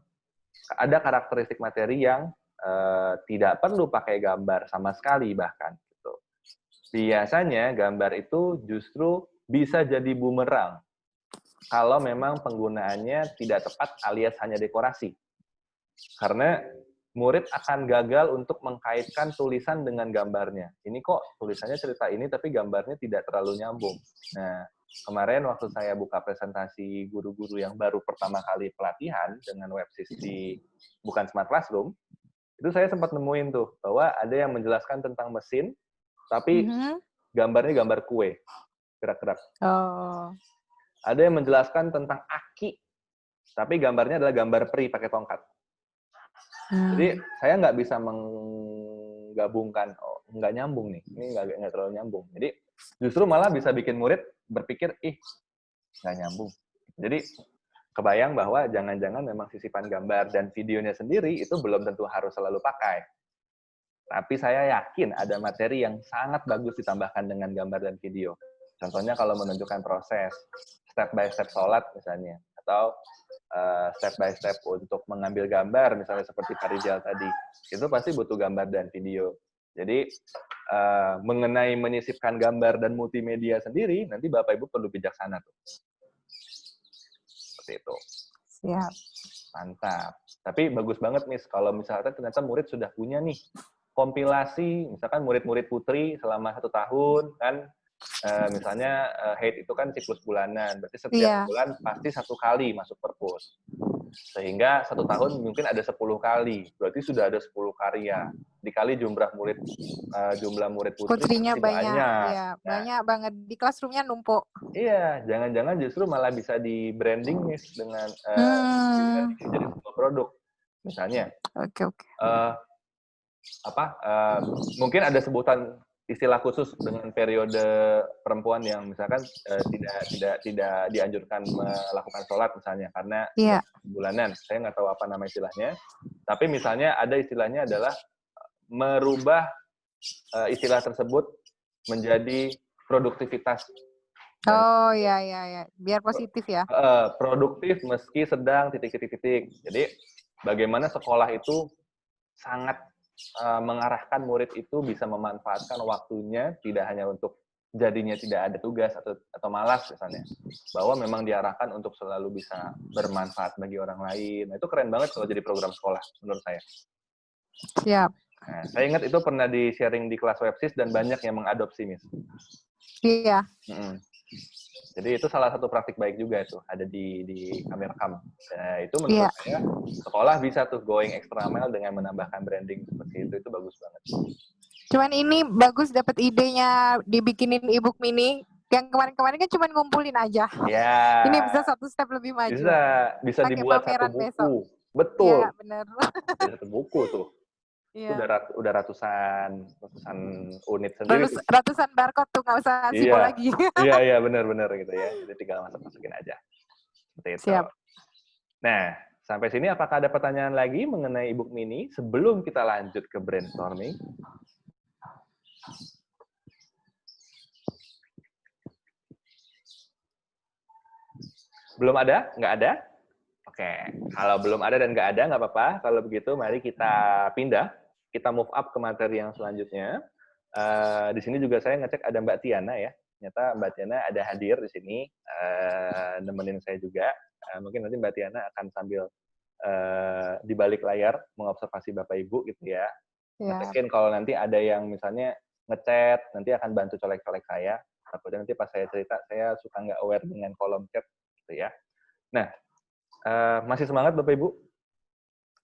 ada karakteristik materi yang tidak perlu pakai gambar sama sekali bahkan. Gitu. Biasanya gambar itu justru bisa jadi bumerang kalau memang penggunaannya tidak tepat alias hanya dekorasi. Karena murid akan gagal untuk mengkaitkan tulisan dengan gambarnya. Ini kok tulisannya cerita ini, tapi gambarnya tidak terlalu nyambung. Nah, kemarin waktu saya buka presentasi guru-guru yang baru pertama kali pelatihan dengan WebSys di bukan Smart Classroom, itu saya sempat nemuin tuh, bahwa ada yang menjelaskan tentang mesin, tapi gambarnya gambar kue, gerak-gerak. Oh. Ada yang menjelaskan tentang aki, tapi gambarnya adalah gambar peri pakai tongkat. Jadi saya nggak bisa menggabungkan, oh nggak nyambung nih, ini nggak terlalu nyambung. Jadi justru malah bisa bikin murid berpikir, nggak nyambung. Jadi kebayang bahwa jangan-jangan memang sisipan gambar dan videonya sendiri itu belum tentu harus selalu pakai. Tapi saya yakin ada materi yang sangat bagus ditambahkan dengan gambar dan video. Contohnya kalau menunjukkan proses, step by step sholat misalnya, atau step by step untuk mengambil gambar, misalnya seperti Pak Rizal tadi, itu pasti butuh gambar dan video. Jadi, mengenai menyisipkan gambar dan multimedia sendiri, nanti Bapak Ibu perlu bijaksana tuh. Seperti itu. Siap. Mantap. Tapi bagus banget, Miss, kalau misalnya ternyata murid sudah punya nih kompilasi, misalkan murid-murid putri selama 1 tahun, kan, misalnya HAID itu kan siklus bulanan, berarti setiap bulan pasti 1 kali masuk perpus. Sehingga 1 tahun mungkin ada 10 kali, berarti sudah ada 10 karya. Dikali jumlah murid putrinya banyak. Iya, Nah, banyak banget. Di kelasroomnya numpuk. Iya, jangan-jangan justru malah bisa di branding nih dengan jadi sebuah produk. Misalnya, mungkin ada sebutan istilah khusus dengan periode perempuan yang misalkan tidak dianjurkan melakukan sholat misalnya karena bulanan. Saya nggak tahu apa nama istilahnya. Tapi misalnya ada istilahnya adalah merubah istilah tersebut menjadi produktivitas. Oh ya, biar positif ya. Produktif meski sedang titik-titik. Jadi bagaimana sekolah itu sangat mengarahkan murid itu bisa memanfaatkan waktunya tidak hanya untuk jadinya tidak ada tugas atau malas misalnya, bahwa memang diarahkan untuk selalu bisa bermanfaat bagi orang lain. Nah, itu keren banget kalau jadi program sekolah menurut saya. Siap. Nah, saya ingat itu pernah di-sharing di kelas WebSys dan banyak yang mengadopsi, Miss. Iya. Jadi itu salah satu praktik baik juga itu ada di Amerkam. Nah, itu menurut saya sekolah bisa tuh going extra mile dengan menambahkan branding seperti itu bagus banget. Cuman ini bagus dapat idenya dibikinin e-book mini. Yang kemarin-kemarin kan cuma ngumpulin aja. Ya. Ini bisa 1 step lebih maju. Bisa dibuat 1 buku. Besok. Betul. Iya, benar. Bisa 1 buku tuh. Iya. Udah ratusan unit sendiri. Ratusan barcode tuh, nggak usah sipo lagi. Iya, benar gitu ya. Jadi tinggal masukin aja. Seperti itu. Siap. Nah, sampai sini apakah ada pertanyaan lagi mengenai e-book mini sebelum kita lanjut ke brainstorming? Belum ada? Nggak ada? Oke. Kalau belum ada dan nggak ada, nggak apa-apa. Kalau begitu, mari kita pindah. Kita move up ke materi yang selanjutnya. Di sini juga saya ngecek ada Mbak Tiana ya. Ternyata Mbak Tiana ada hadir di sini, nemenin saya juga. Mungkin nanti Mbak Tiana akan sambil di balik layar mengobservasi Bapak Ibu gitu ya. Ngecekin kalau nanti ada yang misalnya ngechat, nanti akan bantu colek-colek saya. Takutnya nanti pas saya cerita, saya suka nggak aware dengan kolom chat gitu ya. Nah, masih semangat Bapak Ibu?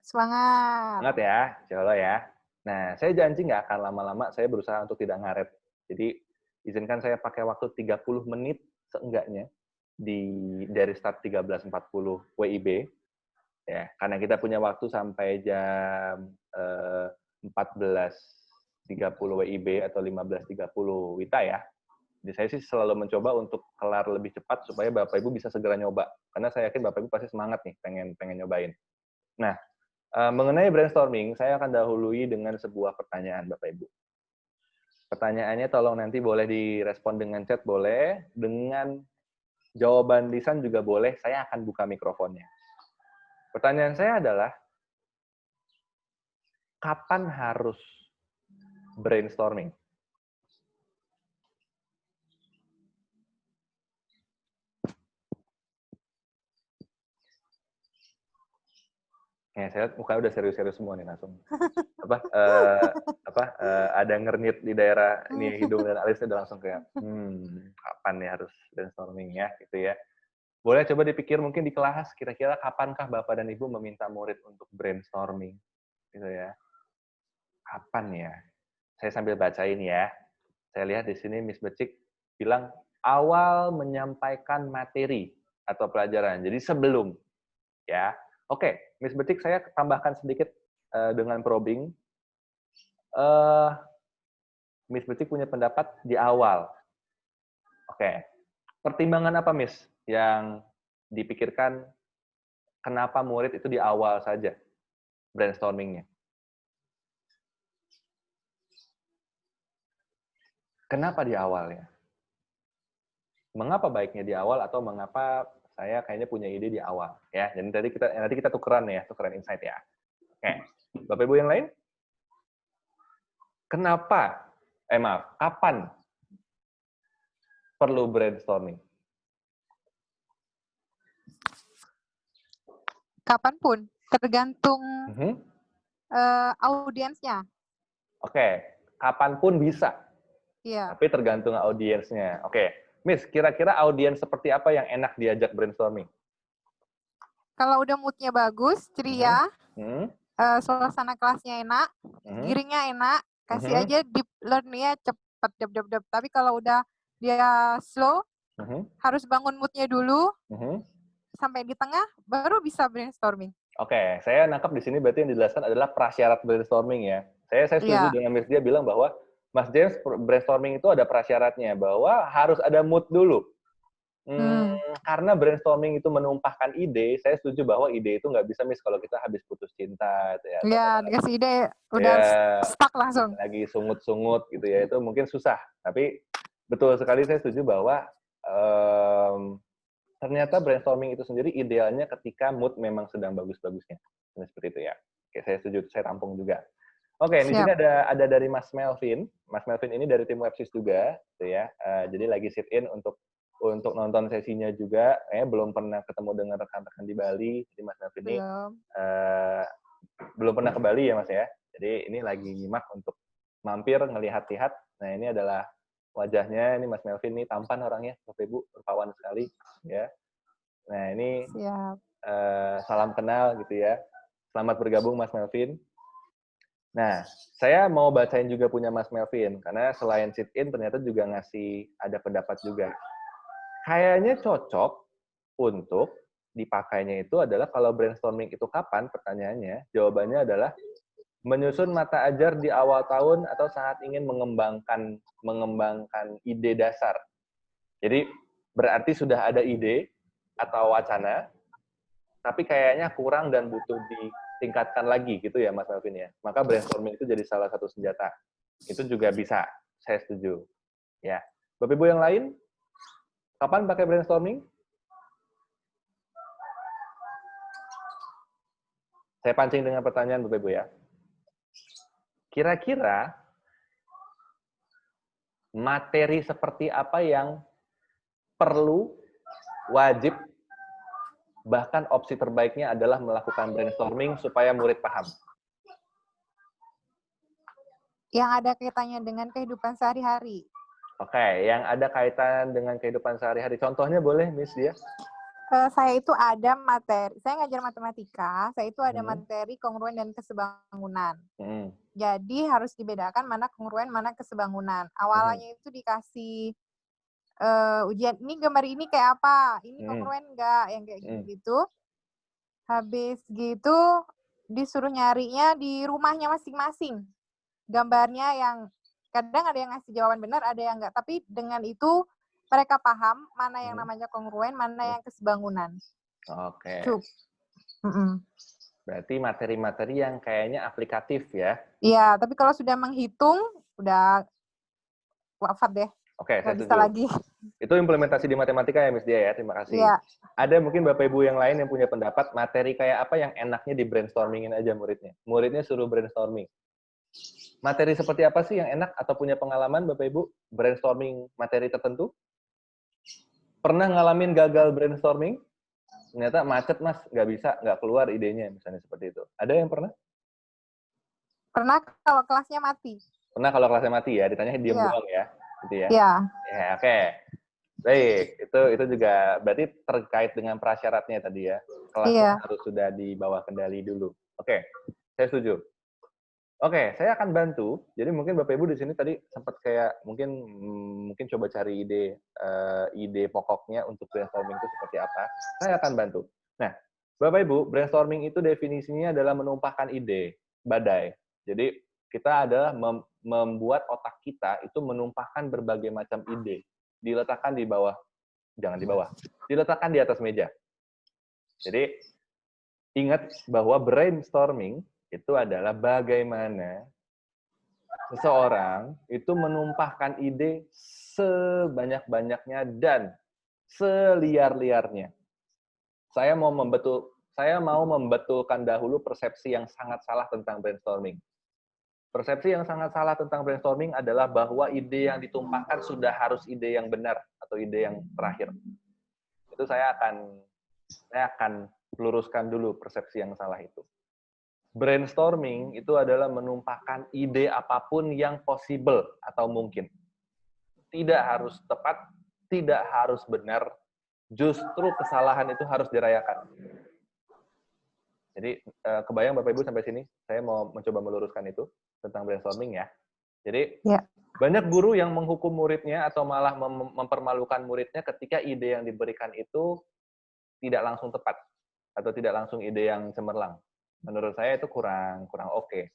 Semangat. Semangat ya, insya Allah ya. Nah, saya janji nggak akan lama-lama, saya berusaha untuk tidak ngaret. Jadi, izinkan saya pakai waktu 30 menit seenggaknya dari start 13.40 WIB. Ya, karena kita punya waktu sampai jam 14.30 WIB atau 15.30 WITA ya. Jadi saya sih selalu mencoba untuk kelar lebih cepat supaya Bapak Ibu bisa segera nyoba. Karena saya yakin Bapak Ibu pasti semangat nih pengen nyobain. Nah, mengenai brainstorming, saya akan dahului dengan sebuah pertanyaan Bapak Ibu. Pertanyaannya tolong nanti boleh direspon dengan chat, boleh. Dengan jawaban lisan juga boleh, saya akan buka mikrofonnya. Pertanyaan saya adalah, kapan harus brainstorming? Ya, saya lihat mukanya udah serius-serius semua nih langsung. Ada ngernit di daerah ini hidung dan alisnya udah langsung kayak, kapan nih harus brainstorming ya, gitu ya. Boleh coba dipikir mungkin di kelas, kira-kira kapankah Bapak dan Ibu meminta murid untuk brainstorming, gitu ya. Kapan ya? Saya sambil bacain ya. Saya lihat di sini Miss Becik bilang, awal menyampaikan materi atau pelajaran. Jadi sebelum, ya. Oke, Miss Becik saya tambahkan sedikit dengan probing. Miss Becik punya pendapat di awal. Oke. Pertimbangan apa, Miss, yang dipikirkan kenapa murid itu di awal saja brainstorming-nya? Kenapa di awal ya? Mengapa baiknya di awal atau mengapa saya kayaknya punya ide di awal ya? Jadi nanti kita tukeran ya, tukeran insight ya. Oke. Bapak Ibu yang lain? Kenapa? Kapan perlu brainstorming? Kapanpun, tergantung audiensnya. Oke, kapanpun bisa. Iya. Tapi tergantung audiensnya. Oke, Miss, kira-kira audiens seperti apa yang enak diajak brainstorming? Kalau udah mood-nya bagus, ceria, suasana kelasnya enak, giringnya enak, kasih aja deep learn-nya cepet, dep. Tapi kalau udah dia slow, harus bangun mood-nya dulu, sampai di tengah, baru bisa brainstorming. Oke, saya nangkap di sini berarti yang dijelaskan adalah prasyarat brainstorming ya. Saya setuju dengan Miss Dia bilang bahwa Mas James brainstorming itu ada prasyaratnya, bahwa harus ada mood dulu. Karena brainstorming itu menumpahkan ide, saya setuju bahwa ide itu nggak bisa Miss kalau kita habis putus cinta. Ya, dikasih ide, udah stuck langsung. Lagi sungut-sungut gitu ya, itu mungkin susah. Tapi betul sekali saya setuju bahwa ternyata brainstorming itu sendiri idealnya ketika mood memang sedang bagus-bagusnya. Seperti itu ya. Oke, saya setuju, saya tampung juga. Oke, di sini ada dari Mas Melvin. Mas Melvin ini dari tim Websis juga, gitu ya. Jadi lagi sit in untuk nonton sesinya juga. Belum pernah ketemu dengan rekan-rekan di Bali. Jadi Mas Melvin ini belum pernah ke Bali ya Mas ya. Jadi ini lagi nyimak untuk mampir ngelihat-lihat. Nah ini adalah wajahnya. Ini Mas Melvin ini tampan orangnya, Bapak Ibu, berpawan sekali. Ya. Nah ini salam kenal gitu ya. Selamat bergabung Mas Melvin. Nah, saya mau bacain juga punya Mas Melvin, karena selain sit-in ternyata juga ngasih ada pendapat juga. Kayaknya cocok untuk dipakainya itu adalah kalau brainstorming itu kapan, pertanyaannya, jawabannya adalah menyusun mata ajar di awal tahun atau saat ingin mengembangkan ide dasar. Jadi, berarti sudah ada ide atau wacana, tapi kayaknya kurang dan butuh ditingkatkan lagi gitu ya Mas Melvin ya. Maka brainstorming itu jadi salah satu senjata. Itu juga bisa, saya setuju. Ya. Bapak Ibu yang lain, kapan pakai brainstorming? Saya pancing dengan pertanyaan Bapak Ibu ya. Kira-kira materi seperti apa yang perlu, wajib, bahkan opsi terbaiknya adalah melakukan brainstorming supaya murid paham? Yang ada kaitannya dengan kehidupan sehari-hari. Oke, yang ada kaitan dengan kehidupan sehari-hari. Contohnya boleh, Miss Dia? Saya itu ada materi, saya ngajar matematika, saya itu ada materi kongruen dan kesebangunan. Jadi harus dibedakan mana kongruen, mana kesebangunan. Awalnya itu dikasih ujian, ini gambar ini kayak apa, ini kongruen enggak, yang kayak gitu. Habis gitu disuruh nyarinya di rumahnya masing-masing. Gambarnya yang kadang ada yang ngasih jawaban benar, ada yang enggak. Tapi dengan itu mereka paham mana yang namanya kongruen, mana yang kesebangunan. Oke. Berarti materi-materi yang kayaknya aplikatif ya? Iya, tapi kalau sudah menghitung, udah wafat deh. Oke, saya bisa setuju. lagi. Itu implementasi di matematika ya, Miss Dia ya? Terima kasih. Iya. Ada mungkin Bapak Ibu yang lain yang punya pendapat, materi kayak apa yang enaknya di brainstormingin aja muridnya? Muridnya suruh brainstorming. Materi seperti apa sih yang enak atau punya pengalaman Bapak Ibu brainstorming materi tertentu? Pernah ngalamin gagal brainstorming? ternyata macet mas, nggak keluar idenya, misalnya seperti itu. Ada yang pernah? Pernah kalau kelasnya mati. Pernah kalau kelasnya mati ya, ditanya diem Iya. doang ya, gitu ya? Iya. Ya, oke. Baik, itu juga berarti terkait dengan prasyaratnya tadi ya. Kelasnya Iya. harus sudah di bawah kendali dulu. Oke, saya setuju. Oke, saya akan bantu. Jadi mungkin Bapak Ibu di sini tadi sempat kayak mungkin coba cari ide pokoknya untuk brainstorming itu seperti apa. Saya akan bantu. Nah, Bapak Ibu, brainstorming itu definisinya adalah menumpahkan ide, badai. Jadi kita adalah membuat otak kita itu menumpahkan berbagai macam ide, diletakkan di bawah, jangan di bawah, diletakkan di atas meja. Jadi ingat bahwa brainstorming itu adalah bagaimana seseorang itu menumpahkan ide sebanyak-banyaknya dan seliar-liarnya. Saya mau membetulkan dahulu persepsi yang sangat salah tentang brainstorming. Persepsi yang sangat salah tentang brainstorming adalah bahwa ide yang ditumpahkan sudah harus ide yang benar atau ide yang terakhir. Itu saya akan luruskan dulu persepsi yang salah itu. Brainstorming itu adalah menumpahkan ide apapun yang possible atau mungkin. Tidak harus tepat, tidak harus benar, justru kesalahan itu harus dirayakan. Jadi, kebayang Bapak Ibu sampai sini? Saya mau mencoba meluruskan itu tentang brainstorming ya. Jadi, banyak guru yang menghukum muridnya atau malah mempermalukan muridnya ketika ide yang diberikan itu tidak langsung tepat atau tidak langsung ide yang cemerlang. Menurut saya itu kurang oke.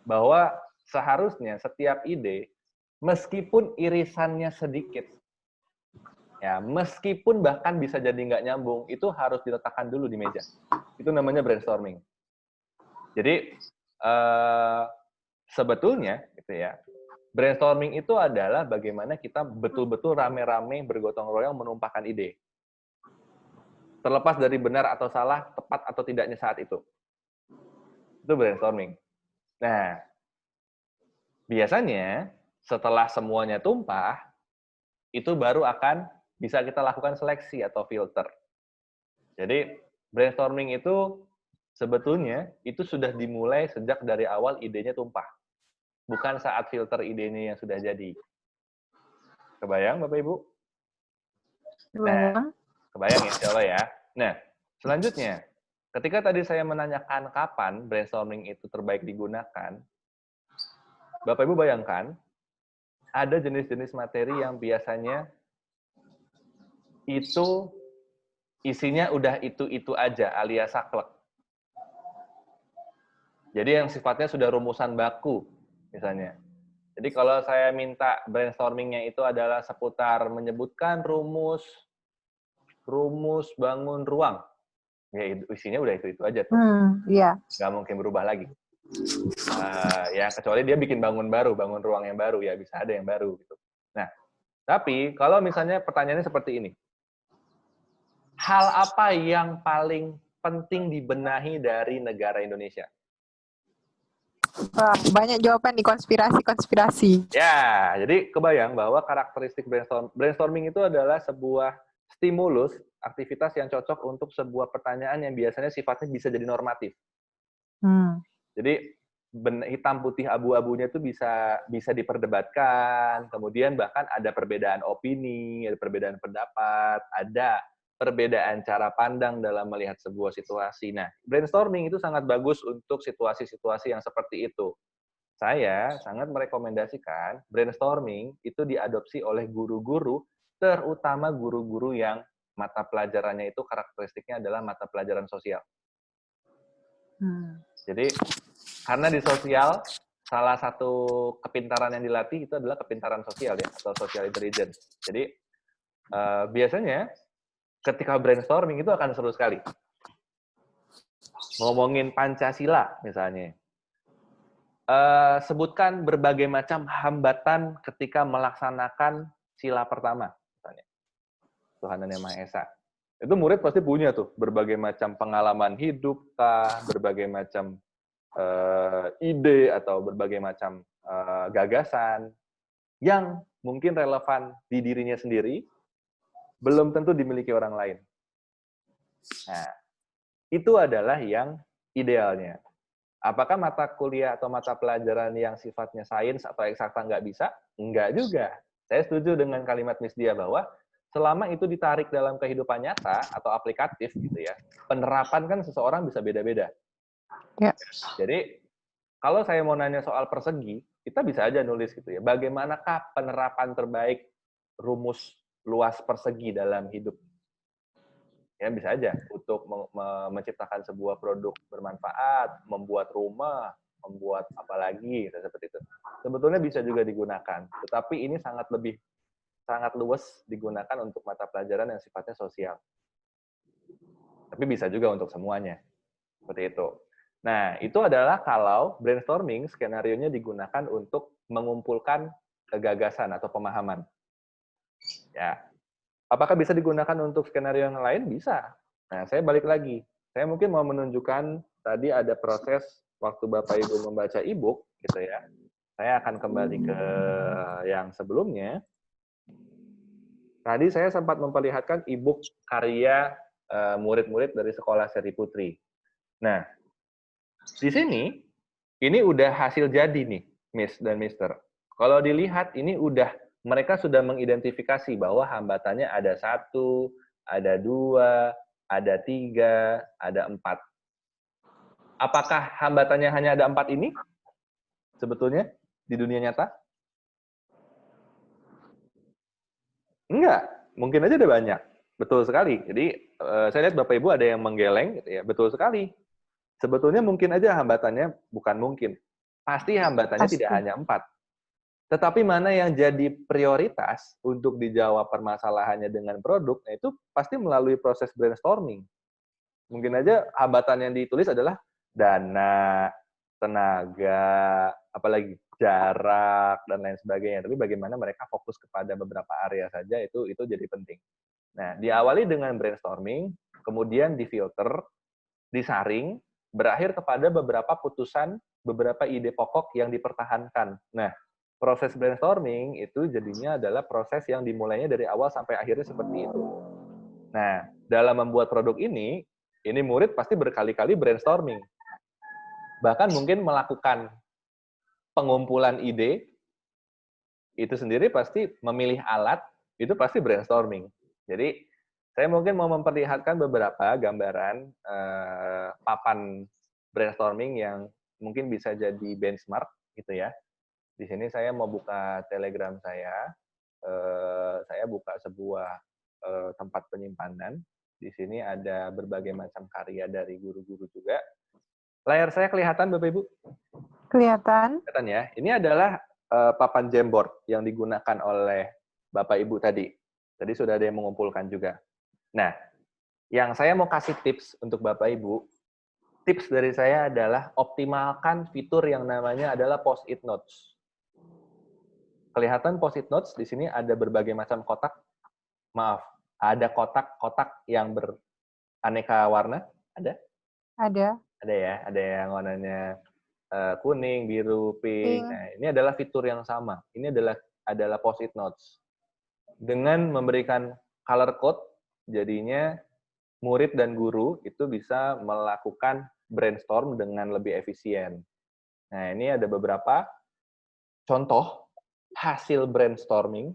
Bahwa seharusnya setiap ide, meskipun irisannya sedikit, ya meskipun bahkan bisa jadi nggak nyambung, itu harus diletakkan dulu di meja. Itu namanya brainstorming. Jadi sebetulnya, gitu ya, brainstorming itu adalah bagaimana kita betul-betul rame-rame bergotong royong menumpahkan ide. Terlepas dari benar atau salah, tepat atau tidaknya saat itu. Itu brainstorming. Nah, biasanya setelah semuanya tumpah, itu baru akan bisa kita lakukan seleksi atau filter. Jadi, brainstorming itu sebetulnya itu sudah dimulai sejak dari awal idenya tumpah. Bukan saat filter idenya yang sudah jadi. Kebayang, Bapak Ibu? Nah, kebayang ya, insya Allah ya. Nah, selanjutnya, ketika tadi saya menanyakan kapan brainstorming itu terbaik digunakan, Bapak Ibu bayangkan, ada jenis-jenis materi yang biasanya itu isinya udah itu-itu aja, alias saklek. Jadi yang sifatnya sudah rumusan baku, misalnya. Jadi kalau saya minta brainstormingnya itu adalah seputar menyebutkan rumus bangun ruang, ya isinya udah itu aja tuh. Iya. Nggak mungkin berubah lagi. Ya kecuali dia bikin bangun ruang yang baru, ya bisa ada yang baru gitu. Nah, tapi kalau misalnya pertanyaannya seperti ini, hal apa yang paling penting dibenahi dari negara Indonesia? Banyak jawaban di konspirasi. Ya, jadi kebayang bahwa karakteristik brainstorming itu adalah sebuah stimulus, aktivitas yang cocok untuk sebuah pertanyaan yang biasanya sifatnya bisa jadi normatif. Jadi hitam putih abu-abunya itu bisa diperdebatkan, kemudian bahkan ada perbedaan opini, ada perbedaan pendapat, ada perbedaan cara pandang dalam melihat sebuah situasi. Nah, brainstorming itu sangat bagus untuk situasi-situasi yang seperti itu. Saya sangat merekomendasikan brainstorming itu diadopsi oleh guru-guru, terutama guru-guru yang mata pelajarannya itu karakteristiknya adalah mata pelajaran sosial. Jadi, karena di sosial, salah satu kepintaran yang dilatih itu adalah kepintaran sosial ya, atau social intelligence. Jadi, biasanya ketika brainstorming itu akan seru sekali. Ngomongin Pancasila misalnya. Sebutkan berbagai macam hambatan ketika melaksanakan sila pertama, misalnya. Tuhan Yang Maha Esa. Itu murid pasti punya tuh, berbagai macam pengalaman hidup, berbagai macam ide, atau berbagai macam gagasan, yang mungkin relevan di dirinya sendiri, belum tentu dimiliki orang lain. Nah, itu adalah yang idealnya. Apakah mata kuliah atau mata pelajaran yang sifatnya sains atau eksakta nggak bisa? Enggak juga. Saya setuju dengan kalimat Miss Dia bahwa selama itu ditarik dalam kehidupan nyata atau aplikatif gitu ya, penerapan kan seseorang bisa beda-beda. Ya. Jadi kalau saya mau nanya soal persegi, kita bisa aja nulis gitu ya. Bagaimanakah penerapan terbaik rumus luas persegi dalam hidup? Ya bisa aja untuk menciptakan sebuah produk bermanfaat, membuat rumah, membuat apa lagi seperti itu. Sebetulnya bisa juga digunakan, tetapi ini sangat luas digunakan untuk mata pelajaran yang sifatnya sosial. Tapi bisa juga untuk semuanya. Seperti itu. Nah, itu adalah kalau brainstorming skenario-nya digunakan untuk mengumpulkan gagasan atau pemahaman. Ya, apakah bisa digunakan untuk skenario yang lain? Bisa. Nah, saya balik lagi. Saya mungkin mau menunjukkan tadi ada proses waktu Bapak Ibu membaca e-book, gitu ya. Saya akan kembali ke yang sebelumnya. Tadi saya sempat memperlihatkan e-book karya murid-murid dari sekolah Seri Putri. Nah, di sini, ini udah hasil jadi nih, Miss dan Mister. Kalau dilihat, ini mereka sudah mengidentifikasi bahwa hambatannya ada 1, ada 2, ada 3, ada 4. Apakah hambatannya hanya ada 4 ini? Sebetulnya, di dunia nyata? Enggak. Mungkin aja ada banyak. Betul sekali. Jadi, saya lihat Bapak Ibu ada yang menggeleng, gitu ya. Betul sekali. Sebetulnya mungkin aja hambatannya, bukan mungkin. Pasti hambatannya tidak hanya 4. Tetapi mana yang jadi prioritas untuk dijawab permasalahannya dengan produk, nah itu pasti melalui proses brainstorming. Mungkin aja hambatan yang ditulis adalah dana, tenaga, apalagi jarak, dan lain sebagainya. Tapi bagaimana mereka fokus kepada beberapa area saja, itu jadi penting. Nah, diawali dengan brainstorming, kemudian difilter, disaring, berakhir kepada beberapa putusan, beberapa ide pokok yang dipertahankan. Nah, proses brainstorming itu jadinya adalah proses yang dimulainya dari awal sampai akhirnya seperti itu. Nah, dalam membuat produk ini murid pasti berkali-kali brainstorming. Bahkan mungkin melakukan pengumpulan ide, itu sendiri pasti memilih alat, itu pasti brainstorming. Jadi, saya mungkin mau memperlihatkan beberapa gambaran papan brainstorming yang mungkin bisa jadi benchmark, gitu ya. Di sini saya mau buka Telegram saya buka sebuah tempat penyimpanan. Di sini ada berbagai macam karya dari guru-guru juga. Layar saya kelihatan, Bapak Ibu? Kelihatan. Kelihatan ya. Ini adalah papan Jamboard yang digunakan oleh Bapak Ibu tadi. Tadi sudah ada yang mengumpulkan juga. Nah, yang saya mau kasih tips untuk Bapak Ibu, tips dari saya adalah optimalkan fitur yang namanya adalah post-it notes. Kelihatan post-it notes, di sini ada berbagai macam kotak. Maaf, ada kotak-kotak yang beraneka warna? Ada? Ada. Ada ya, ada yang warnanya kuning, biru, pink. Nah, ini adalah fitur yang sama. Ini adalah post-it notes. Dengan memberikan color code, jadinya murid dan guru itu bisa melakukan brainstorm dengan lebih efisien. Nah, ini ada beberapa contoh hasil brainstorming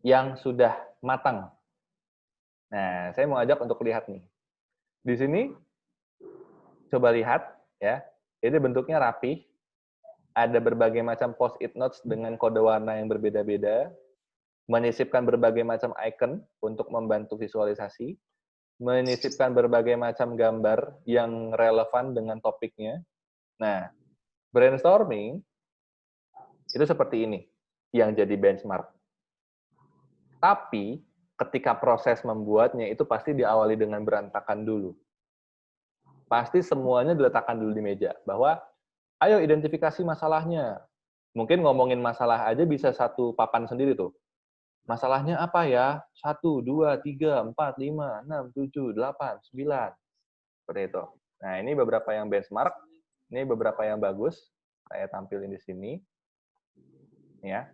yang sudah matang. Nah, saya mau ajak untuk lihat nih. Di sini, coba lihat, ya. Ini bentuknya rapi. Ada berbagai macam post-it notes dengan kode warna yang berbeda-beda. Menyisipkan berbagai macam icon untuk membantu visualisasi. Menyisipkan berbagai macam gambar yang relevan dengan topiknya. Nah, brainstorming itu seperti ini yang jadi benchmark. Tapi ketika proses membuatnya itu pasti diawali dengan berantakan dulu. Pasti semuanya diletakkan dulu di meja bahwa ayo identifikasi masalahnya. Mungkin ngomongin masalah aja bisa satu papan sendiri tuh. Masalahnya apa ya? 1, 2, 3, 4, 5, 6, 7, 8, 9. Seperti itu. Nah, ini beberapa yang benchmark. Ini beberapa yang bagus. Saya tampilin di sini. Ya.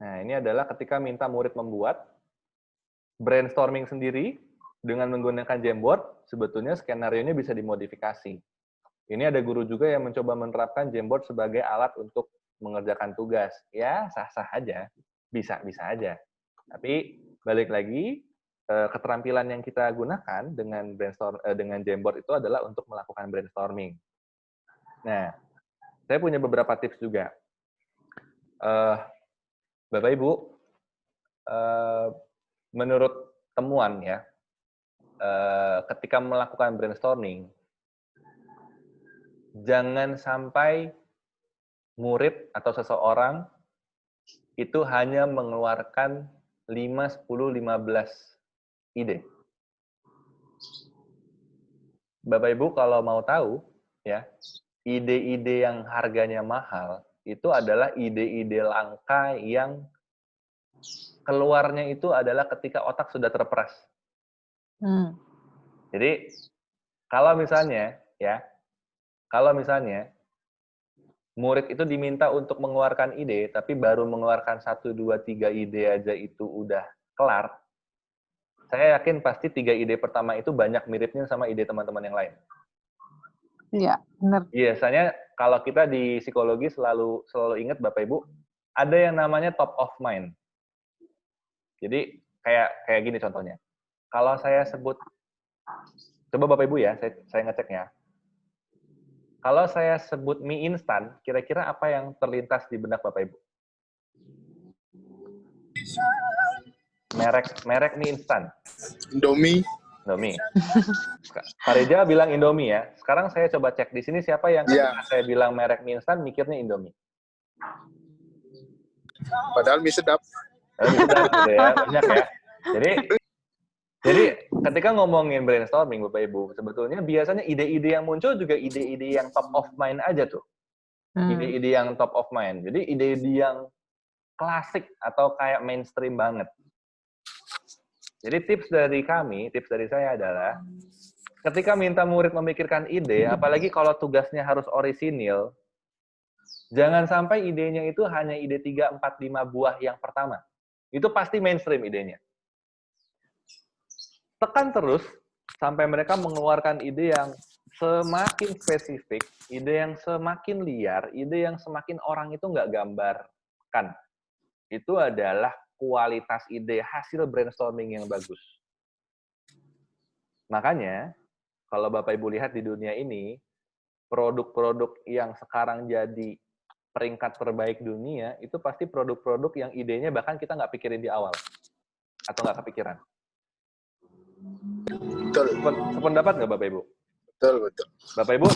Nah, ini adalah ketika minta murid membuat brainstorming sendiri, dengan menggunakan Jamboard, sebetulnya skenario-nya bisa dimodifikasi. Ini ada guru juga yang mencoba menerapkan Jamboard sebagai alat untuk mengerjakan tugas. Ya, sah-sah aja. Bisa-bisa aja. Tapi, balik lagi, keterampilan yang kita gunakan dengan Jamboard itu adalah untuk melakukan brainstorming. Nah, saya punya beberapa tips juga. Bapak Ibu, menurut temuan ya, ketika melakukan brainstorming, jangan sampai murid atau seseorang itu hanya mengeluarkan 5, 10, 15 ide. Bapak Ibu kalau mau tahu, ya, ide-ide yang harganya mahal itu adalah ide-ide langka yang keluarnya itu adalah ketika otak sudah terperas. Jadi kalau misalnya murid itu diminta untuk mengeluarkan ide, tapi baru mengeluarkan 1, 2, 3 ide aja itu udah kelar, saya yakin pasti 3 ide pertama itu banyak miripnya sama ide teman-teman yang lain. Iya, benar. Biasanya kalau kita di psikologi selalu ingat Bapak Ibu, ada yang namanya top of mind. Jadi kayak gini contohnya. Kalau saya sebut, coba Bapak Ibu ya, saya ngeceknya. Kalau saya sebut mie instan, kira-kira apa yang terlintas di benak Bapak Ibu? Merek mie instan. Indomie. Pak Reja bilang Indomie ya. Sekarang saya coba cek di sini siapa yang ketika saya bilang merek mie instan mikirnya Indomie. Padahal mie sedap. Mie sedap gitu ya, banyak ya. Jadi ketika ngomongin brainstorming Bapak Ibu, sebetulnya biasanya ide-ide yang muncul juga ide-ide yang top of mind aja tuh. Ide-ide yang top of mind. Jadi ide-ide yang klasik atau kayak mainstream banget. Jadi tips dari saya adalah ketika minta murid memikirkan ide, apalagi kalau tugasnya harus orisinil, jangan sampai idenya itu hanya ide 3, 4, 5 buah yang pertama. Itu pasti mainstream idenya. Tekan terus sampai mereka mengeluarkan ide yang semakin spesifik, ide yang semakin liar, ide yang semakin orang itu nggak gambarkan. Itu adalah kualitas ide hasil brainstorming yang bagus. Makanya, kalau Bapak Ibu lihat di dunia ini, produk-produk yang sekarang jadi peringkat terbaik dunia, itu pasti produk-produk yang idenya bahkan kita nggak pikirin di awal. Atau nggak kepikiran. Betul. Sependapat nggak Bapak Ibu? Betul. Bapak Ibu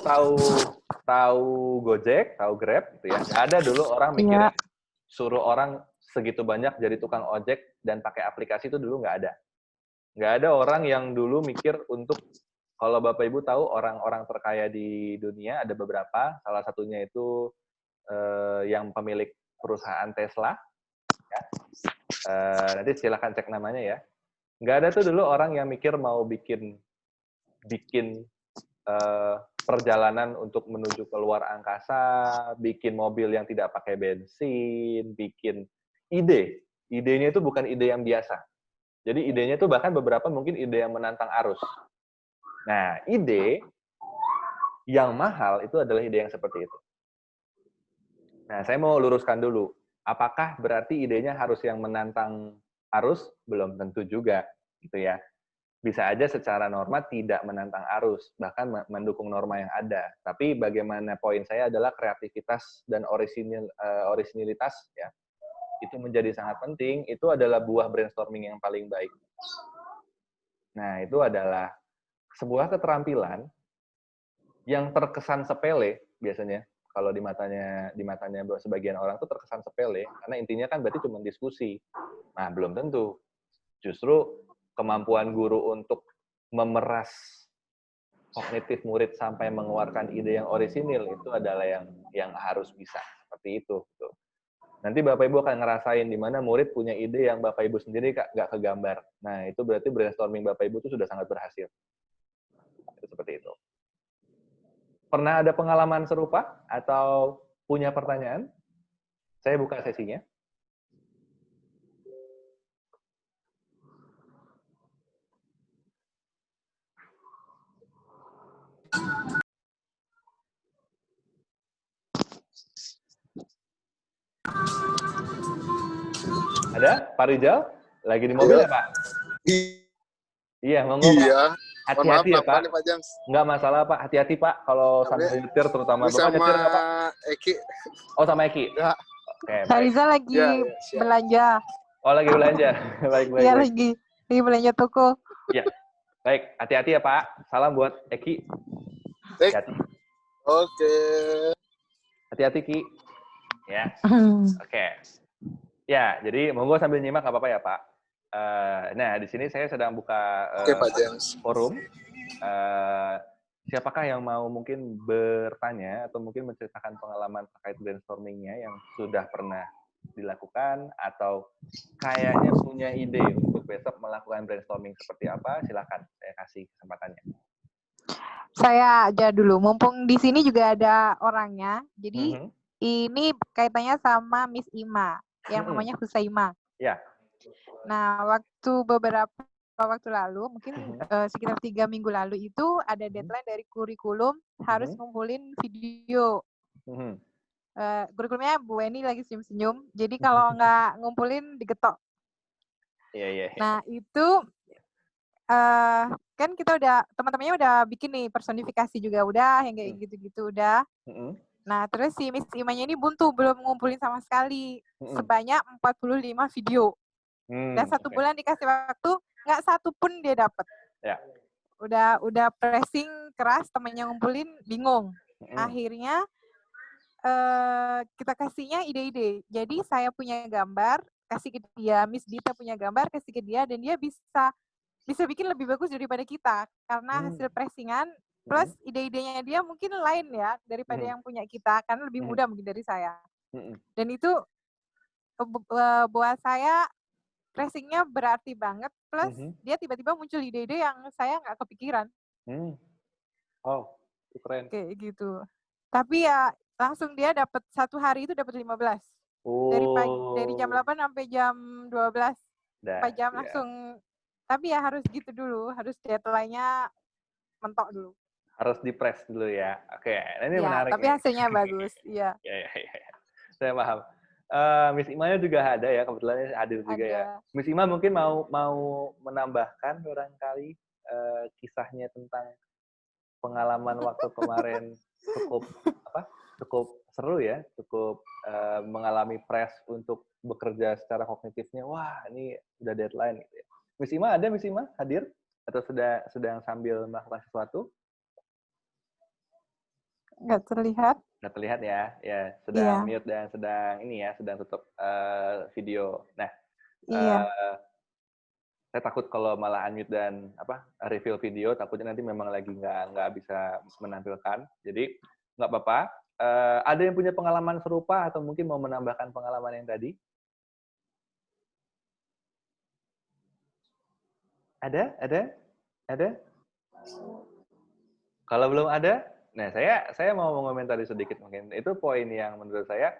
tahu Gojek, tahu Grab, gitu ya. Nggak ada dulu orang mikirin suruh orang segitu banyak jadi tukang ojek dan pakai aplikasi itu dulu nggak ada. Nggak ada orang yang dulu mikir untuk, kalau Bapak Ibu tahu orang-orang terkaya di dunia ada beberapa, salah satunya itu yang pemilik perusahaan Tesla. Ya. Nanti silahkan cek namanya ya. Nggak ada tuh dulu orang yang mikir mau bikin perjalanan untuk menuju ke luar angkasa, bikin mobil yang tidak pakai bensin, bikin idenya itu bukan ide yang biasa. Jadi idenya itu bahkan beberapa mungkin ide yang menantang arus. Nah, ide yang mahal itu adalah ide yang seperti itu. Nah, saya mau luruskan dulu. Apakah berarti idenya harus yang menantang arus? Belum tentu juga, gitu ya. Bisa aja secara norma tidak menantang arus, bahkan mendukung norma yang ada. Tapi bagaimana poin saya adalah kreativitas dan orisinilitas, ya. Itu menjadi sangat penting, itu adalah buah brainstorming yang paling baik. Nah, itu adalah sebuah keterampilan yang terkesan sepele biasanya, kalau di matanya sebagian orang itu terkesan sepele, karena intinya kan berarti cuma diskusi. Nah, belum tentu. Justru kemampuan guru untuk memeras kognitif murid sampai mengeluarkan ide yang orisinil itu adalah yang harus bisa, seperti itu. Nanti Bapak Ibu akan ngerasain di mana murid punya ide yang Bapak Ibu sendiri nggak kegambar. Nah, itu berarti brainstorming Bapak Ibu itu sudah sangat berhasil. Seperti itu. Pernah ada pengalaman serupa atau punya pertanyaan? Saya buka sesinya. Ada? Pak Rizal? Lagi di mobil ya, Pak? Iya, monggo, Pak. Iya. Hati-hati ya, Pak. Nih, Pak Jams. Nggak masalah, Pak. Hati-hati, Pak. Kalau sambil nyetir terutama. Ini Bapak sama nyetir nggak, Pak? Eki. Oh, sama Eki? Ya. Oke, Kak baik. Riza lagi Ya, siap. belanja. Oh, lagi belanja. Baik. Iya, lagi belanja toko. Ya, baik. Hati-hati ya, Pak. Salam buat Eki. Hati-hati. Oke. Hati-hati, Ki. Ya. Oke. Ya, jadi monggo sambil nyimak nggak apa-apa ya, Pak. Nah, di sini saya sedang buka Oke, Pak James. forum. Siapakah yang mau mungkin bertanya atau mungkin menceritakan pengalaman terkait brainstorming-nya yang sudah pernah dilakukan atau kayaknya punya ide untuk besok melakukan brainstorming seperti apa? Silakan, saya kasih kesempatannya. Saya aja dulu, mumpung di sini juga ada orangnya. Jadi ini kaitannya sama Miss Ima yang namanya Husaima. Ya. Nah, beberapa waktu lalu, mungkin sekitar 3 minggu lalu itu ada deadline dari kurikulum harus ngumpulin video. Kurikulumnya Bu Weni lagi senyum-senyum, jadi kalau nggak ngumpulin digetok. Iya. Nah, itu kan kita udah, teman-temannya udah bikin nih personifikasi juga udah, yang kayak gitu-gitu udah. Nah, terus si Miss Imanya ini buntu, belum ngumpulin sama sekali. Sebanyak 45 video. Dan 1 bulan dikasih waktu, nggak satu pun dia dapat. Ya. Udah pressing keras, temannya ngumpulin, bingung. Akhirnya kita kasihnya ide-ide. Jadi saya punya gambar, kasih ke dia. Miss Dita punya gambar, kasih ke dia, dan dia bisa bikin lebih bagus daripada kita. Karena hasil pressingan, plus ide-idenya dia mungkin lain ya, daripada yang punya kita. Karena lebih mudah mungkin dari saya. Dan itu buat saya, pressingnya berarti banget, plus dia tiba-tiba muncul ide-ide yang saya nggak kepikiran. Oh, itu keren. Kayak gitu. Tapi ya langsung dia dapat 1 hari itu dapat 15. Dari jam 8 sampai jam 12. 4 jam langsung. Tapi ya harus gitu dulu, harus deadline-nya mentok dulu. Harus di-press dulu ya. Oke, ini ya, menarik. Tapi hasilnya bagus, iya. Ya. Saya paham. Miss Ima juga ada ya, kebetulan hadir juga ya. Miss Ima mungkin mau menambahkan barangkali kisahnya tentang pengalaman waktu kemarin cukup seru ya, cukup mengalami press untuk bekerja secara kognitifnya. Wah, ini udah deadline gitu ya. Miss Ima ada, Miss Ima hadir atau sedang sambil melakukan sesuatu? Nggak terlihat. Nggak terlihat ya, sedang mute dan sedang tutup video. Nah, saya takut kalau malah unmute dan reveal video, takutnya nanti memang lagi nggak bisa menampilkan. Jadi nggak apa-apa. Ada yang punya pengalaman serupa atau mungkin mau menambahkan pengalaman yang tadi? Ada? Kalau belum ada, nah saya mau mengomentari sedikit mungkin. Itu poin yang menurut saya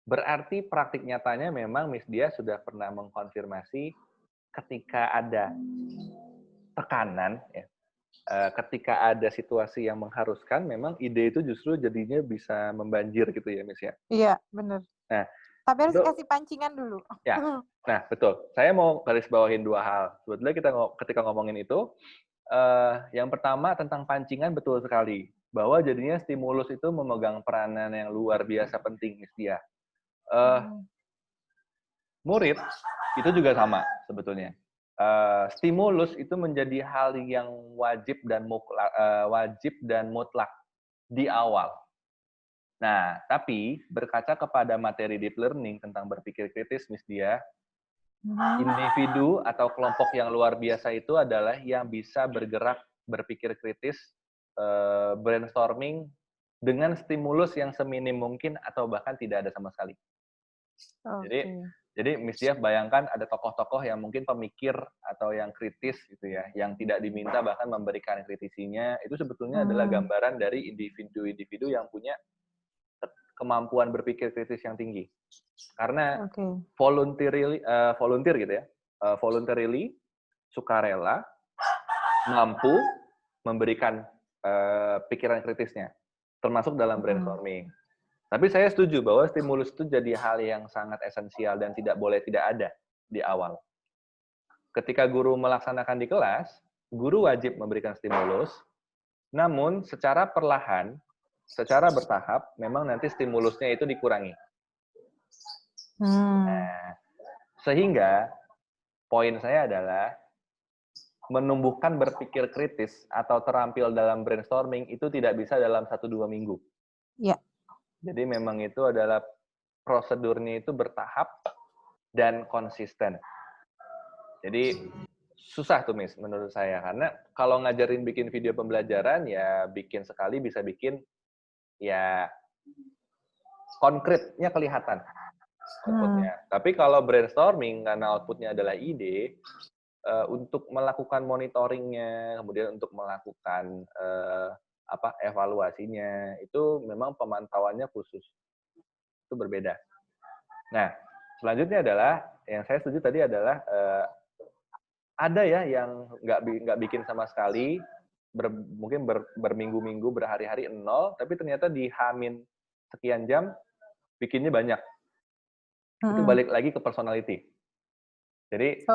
berarti praktik nyatanya memang Miss Dia sudah pernah mengkonfirmasi ketika ada tekanan, ya, ketika ada situasi yang mengharuskan, memang ide itu justru jadinya bisa membanjir gitu ya, Miss ya? Iya, benar. Nah, tapi harus kasih pancingan dulu. Ya, nah betul. Saya mau garis bawahin 2 hal. Sebetulnya ketika ngomongin itu, yang pertama tentang pancingan betul sekali. Bahwa jadinya stimulus itu memegang peranan yang luar biasa penting, Miss Dia. Murid itu juga sama sebetulnya. Stimulus itu menjadi hal yang wajib dan mutlak di awal. Nah, tapi berkaca kepada materi deep learning tentang berpikir kritis, Miss Dia, individu atau kelompok yang luar biasa itu adalah yang bisa bergerak berpikir kritis, brainstorming dengan stimulus yang seminim mungkin atau bahkan tidak ada sama sekali. Jadi Miss Dia bayangkan ada tokoh-tokoh yang mungkin pemikir atau yang kritis gitu ya, yang tidak diminta bahkan memberikan kritisinya, itu sebetulnya adalah gambaran dari individu-individu yang punya kemampuan berpikir kritis yang tinggi. Karena volunteer gitu ya, voluntarily, sukarela, mampu memberikan pikiran kritisnya, termasuk dalam brainstorming. Tapi saya setuju bahwa stimulus itu jadi hal yang sangat esensial dan tidak boleh tidak ada di awal. Ketika guru melaksanakan di kelas, guru wajib memberikan stimulus, namun secara perlahan, secara bertahap, memang nanti stimulusnya itu dikurangi. Nah, sehingga poin saya adalah menumbuhkan berpikir kritis atau terampil dalam brainstorming itu tidak bisa dalam 1-2 minggu. Ya. Jadi memang itu adalah prosedurnya itu bertahap dan konsisten. Jadi susah tuh Miss menurut saya, karena kalau ngajarin bikin video pembelajaran ya bikin sekali bisa bikin ya konkretnya kelihatan outputnya. Tapi kalau brainstorming karena outputnya adalah ide, untuk melakukan monitoringnya, kemudian untuk melakukan evaluasinya, itu memang pemantauannya khusus. Itu berbeda. Nah, selanjutnya adalah yang saya setuju tadi adalah ada ya yang nggak bikin sama sekali, mungkin berminggu-minggu, berhari-hari 0, tapi ternyata di H- sekian jam bikinnya banyak. Itu balik lagi ke personality. Jadi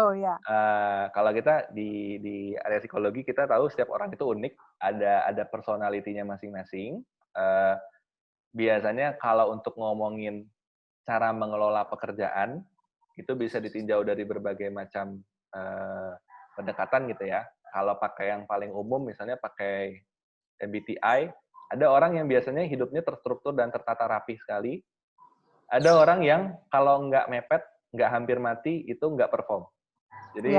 kalau kita di area psikologi kita tahu setiap orang itu unik, ada personality-nya masing-masing. Biasanya kalau untuk ngomongin cara mengelola pekerjaan itu bisa ditinjau dari berbagai macam pendekatan gitu ya. Kalau pakai yang paling umum misalnya pakai MBTI, ada orang yang biasanya hidupnya terstruktur dan tertata rapi sekali. Ada orang yang kalau nggak mepet, nggak hampir mati, itu nggak perform. Jadi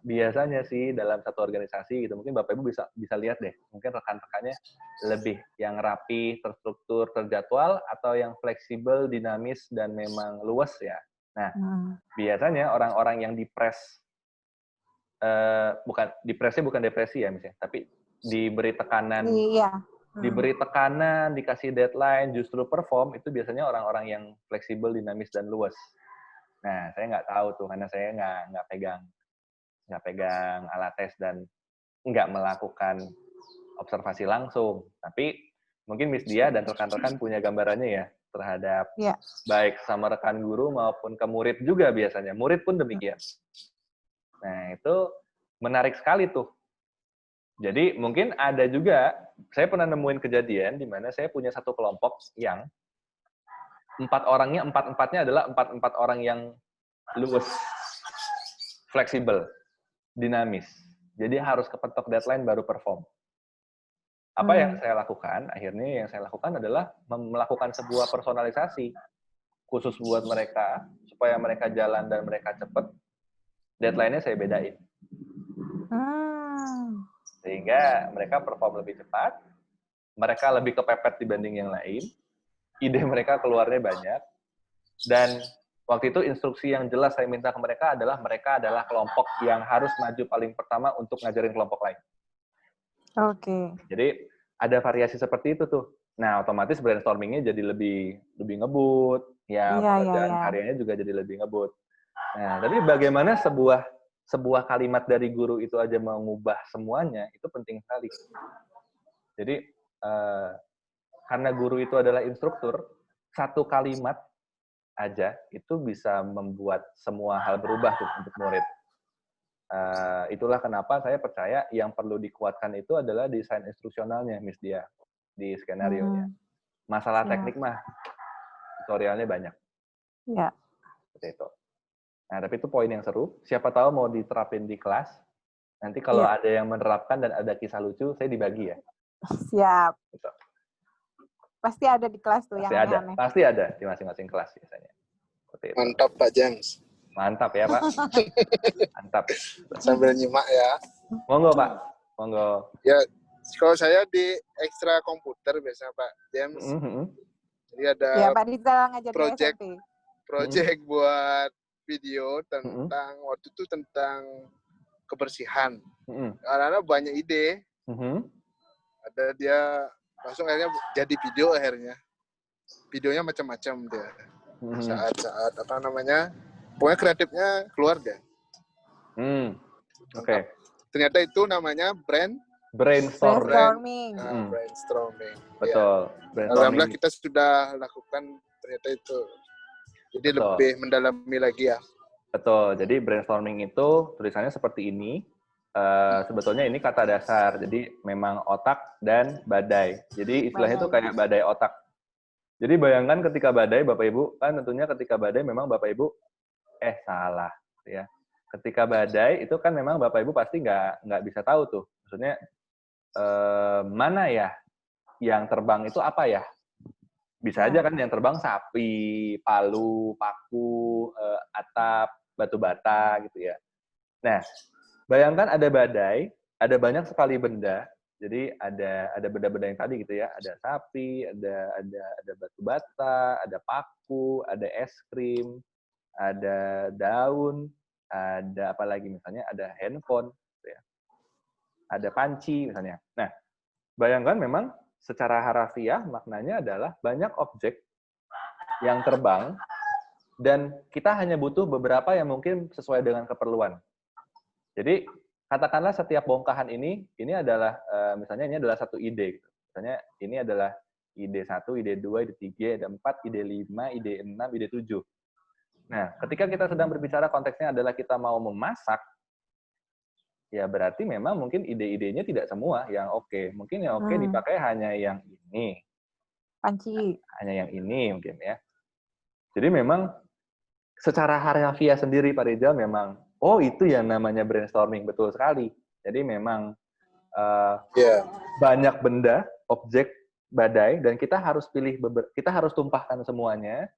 biasanya sih dalam satu organisasi gitu, mungkin Bapak Ibu bisa lihat deh, mungkin rekan-rekannya lebih yang rapi, terstruktur, terjadwal, atau yang fleksibel, dinamis, dan memang luas ya. Nah, biasanya orang-orang yang depresnya bukan depresi ya misalnya, tapi diberi tekanan, diberi tekanan, dikasih deadline, justru perform, itu biasanya orang-orang yang fleksibel, dinamis, dan luas. Nah, saya nggak tahu tuh, karena saya nggak pegang alat tes dan nggak melakukan observasi langsung. Tapi mungkin Miss Dia dan rekan-rekan punya gambarannya ya terhadap baik sama rekan guru maupun ke murid juga biasanya. Murid pun demikian. Nah, itu menarik sekali tuh. Jadi mungkin ada juga, saya pernah nemuin kejadian di mana saya punya satu kelompok yang 4 orangnya, 4-4-nya adalah 4 orang yang luwes, fleksibel, dinamis. Jadi harus kepetok deadline baru perform. Apa yang saya lakukan? Akhirnya yang saya lakukan adalah melakukan sebuah personalisasi khusus buat mereka, supaya mereka jalan dan mereka cepat. Deadline-nya saya bedain. Sehingga mereka perform lebih cepat, mereka lebih kepepet dibanding yang lain, ide mereka keluarnya banyak, dan waktu itu instruksi yang jelas saya minta ke mereka adalah kelompok yang harus maju paling pertama untuk ngajarin kelompok lain. Oke. Jadi ada variasi seperti itu tuh. Nah, otomatis brainstorming-nya jadi lebih ngebut, ya pekerjaan karyanya juga jadi lebih ngebut. Nah, tapi bagaimana sebuah kalimat dari guru itu aja mengubah semuanya, itu penting sekali. Jadi karena guru itu adalah instruktur, satu kalimat aja itu bisa membuat semua hal berubah tuh untuk murid. Itulah kenapa saya percaya yang perlu dikuatkan itu adalah desain instruksionalnya, Miss Dia, di skenario-nya. Masalah teknik mah, tutorialnya banyak. Ya. Seperti itu. Nah, tapi itu poin yang seru. Siapa tahu mau diterapin di kelas. Nanti kalau ada yang menerapkan dan ada kisah lucu, saya dibagi ya. Siap. Gitu. Pasti ada di kelas tuh yang aneh-aneh. Pasti ada di masing-masing kelas biasanya. Seperti itu. Mantap Pak Jangs. Mantap ya Pak. Mantap. Sambil nyimak ya. Monggo Pak. Monggo. Ya, kalau saya di ekstra komputer biasanya Pak James. Jadi ada Pak Rizal ngajar project buat video tentang waktu itu tentang kebersihan. Karena banyak ide. Ada dia langsung akhirnya jadi video akhirnya. Videonya macam-macam dia. Saat-saat pokoknya kreatifnya keluar deh. Oke. Ternyata itu namanya brainstorming. Brainstorming. Betul. Ya. Alhamdulillah kita sudah lakukan ternyata itu. Jadi lebih mendalami lagi ya. Betul. Jadi brainstorming itu tulisannya seperti ini. Sebetulnya ini kata dasar. Jadi memang otak dan badai. Jadi istilahnya itu kayak badai otak. Jadi bayangkan ketika badai, Bapak Ibu, kan tentunya ketika badai memang Bapak Ibu, salah. Ya. Ketika badai itu kan memang Bapak Ibu pasti nggak bisa tahu tuh. Maksudnya, mana ya yang terbang itu apa ya? Bisa aja kan yang terbang sapi, palu, paku, atap, batu bata gitu ya. Nah, bayangkan ada badai, ada banyak sekali benda. Jadi ada benda-benda yang tadi gitu ya, ada sapi, ada batu bata, ada paku, ada es krim, ada daun, ada apa lagi misalnya ada handphone, gitu ya. Ada panci misalnya. Nah, bayangkan memang secara harafiah maknanya adalah banyak objek yang terbang dan kita hanya butuh beberapa yang mungkin sesuai dengan keperluan. Jadi katakanlah setiap bongkahan ini adalah misalnya ini adalah satu ide. Gitu. Misalnya ini adalah ide 1, ide 2, ide 3, ide 4, ide 5, ide 6, ide 7. Nah, ketika kita sedang berbicara konteksnya adalah kita mau memasak, ya berarti memang mungkin ide-idenya tidak semua yang oke. Mungkin yang oke dipakai hanya yang ini. Panci. Hanya yang ini mungkin ya. Jadi memang secara harafiah sendiri Pak Rizal memang, itu yang namanya brainstorming, betul sekali. Jadi memang banyak benda, objek, badai, dan kita harus kita harus tumpahkan semuanya,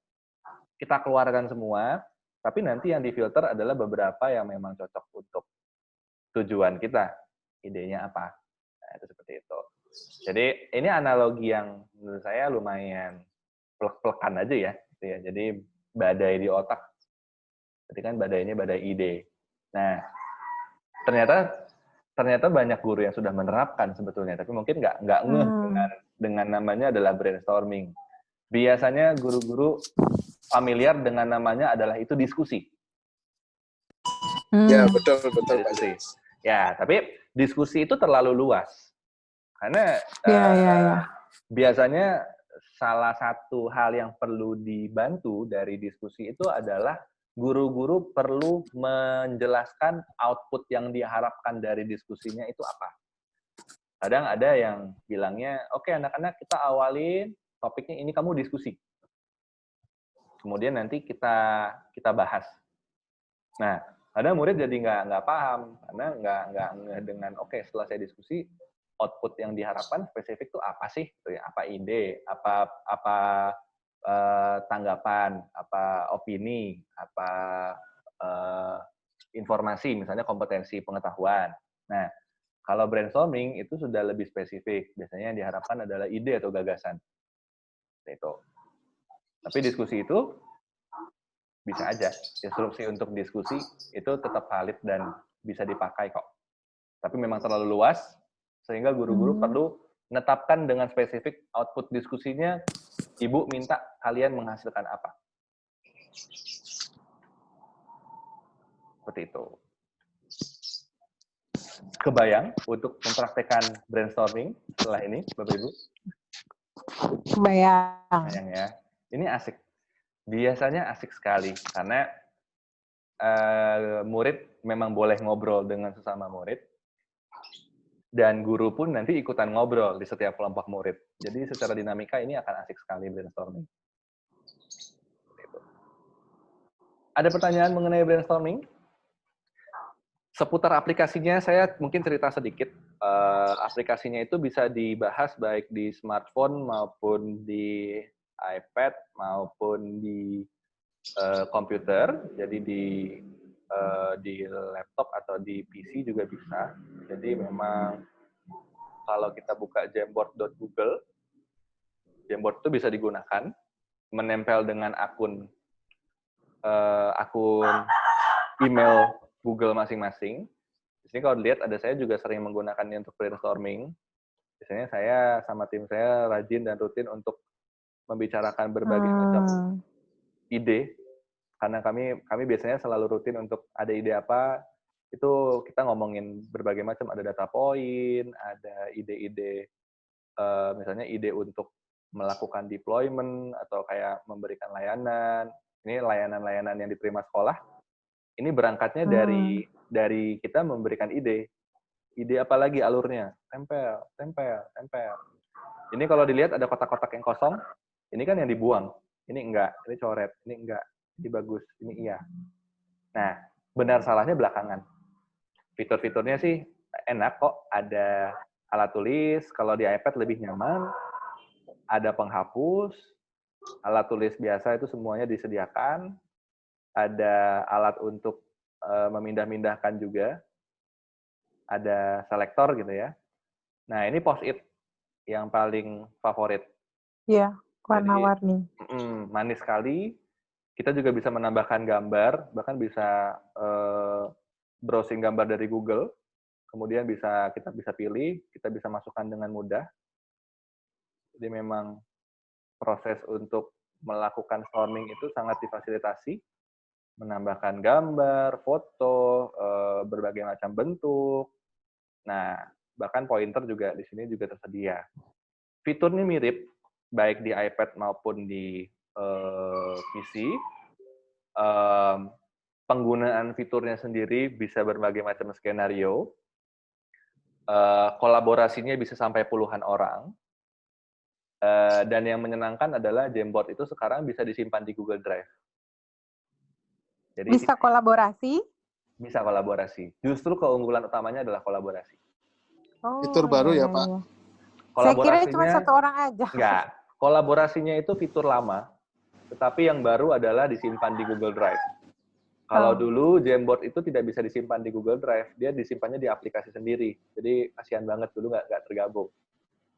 kita keluarkan semua, tapi nanti yang difilter adalah beberapa yang memang cocok untuk tujuan kita, idenya apa. Nah, itu seperti itu. Jadi ini analogi yang menurut saya lumayan plek-plekan aja ya. Gitu ya. Jadi badai di otak, berarti kan badainya badai ide. Nah, ternyata banyak guru yang sudah menerapkan sebetulnya, tapi mungkin nggak ngeh dengan namanya adalah brainstorming. Biasanya guru-guru familiar dengan namanya adalah itu diskusi. Ya, betul diskusi. Ya, tapi diskusi itu terlalu luas. Karena biasanya salah satu hal yang perlu dibantu dari diskusi itu adalah guru-guru perlu menjelaskan output yang diharapkan dari diskusinya itu apa. Kadang ada yang bilangnya, oke anak-anak kita awalin topiknya ini kamu diskusi. Kemudian nanti kita bahas. Nah, kadang murid jadi nggak paham karena nggak dengan setelah saya diskusi output yang diharapkan spesifik itu apa sih? Apa ide? Apa tanggapan? Apa opini? Apa informasi? Misalnya kompetensi pengetahuan. Nah, kalau brainstorming itu sudah lebih spesifik. Biasanya yang diharapkan adalah ide atau gagasan. Itu. Tapi diskusi itu bisa aja. Instruksi untuk diskusi itu tetap valid dan bisa dipakai kok. Tapi memang terlalu luas, sehingga guru-guru perlu menetapkan dengan spesifik output diskusinya, Ibu minta kalian menghasilkan apa. Seperti itu. Kebayang untuk mempraktekkan brainstorming setelah ini, Bapak Ibu? Kebayang ya. Ini asik. Biasanya asik sekali, karena murid memang boleh ngobrol dengan sesama murid, dan guru pun nanti ikutan ngobrol di setiap kelompok murid. Jadi secara dinamika ini akan asik sekali brainstorming. Ada pertanyaan mengenai brainstorming? Seputar aplikasinya saya mungkin cerita sedikit. Aplikasinya itu bisa dibahas baik di smartphone maupun di iPad maupun di komputer. Jadi di laptop atau di PC juga bisa. Jadi memang kalau kita buka jamboard.google, Jamboard itu bisa digunakan menempel dengan akun email Google masing-masing. Di sini kalau dilihat ada saya juga sering menggunakannya untuk brainstorming. Biasanya saya sama tim saya rajin dan rutin untuk membicarakan berbagai macam ide. Karena kami biasanya selalu rutin untuk ada ide apa, itu kita ngomongin berbagai macam, ada data point, ada ide-ide, misalnya ide untuk melakukan deployment, atau kayak memberikan layanan. Ini layanan-layanan yang diterima sekolah, Ini berangkatnya dari kita memberikan ide. Ide apa lagi alurnya? Tempel, tempel, tempel. Ini kalau dilihat ada kotak-kotak yang kosong, ini kan yang dibuang. Ini enggak, ini coret, ini enggak, ini bagus, ini iya. Nah, benar salahnya belakangan. Fitur-fiturnya sih enak kok, ada alat tulis, kalau di iPad lebih nyaman, ada penghapus, alat tulis biasa itu semuanya disediakan, ada alat untuk memindah-mindahkan juga, ada selektor gitu ya. Nah, ini post-it yang paling favorit. Iya, warna-warni. Manis sekali. Kita juga bisa menambahkan gambar, bahkan bisa browsing gambar dari Google. Kemudian kita bisa pilih, kita bisa masukkan dengan mudah. Jadi memang proses untuk melakukan storming itu sangat difasilitasi. Menambahkan gambar, foto, berbagai macam bentuk. Nah, bahkan pointer juga di sini juga tersedia. Fiturnya mirip, baik di iPad maupun di PC. Penggunaan fiturnya sendiri bisa berbagai macam skenario. Kolaborasinya bisa sampai puluhan orang. Dan yang menyenangkan adalah Jamboard itu sekarang bisa disimpan di Google Drive. Jadi, bisa kolaborasi? Bisa kolaborasi. Justru keunggulan utamanya adalah kolaborasi. Oh, fitur baru ya, Pak? Saya kira cuma satu orang aja. Enggak. Kolaborasinya itu fitur lama, tetapi yang baru adalah disimpan di Google Drive. Kalau dulu Jamboard itu tidak bisa disimpan di Google Drive, dia disimpannya di aplikasi sendiri. Jadi kasihan banget dulu nggak tergabung.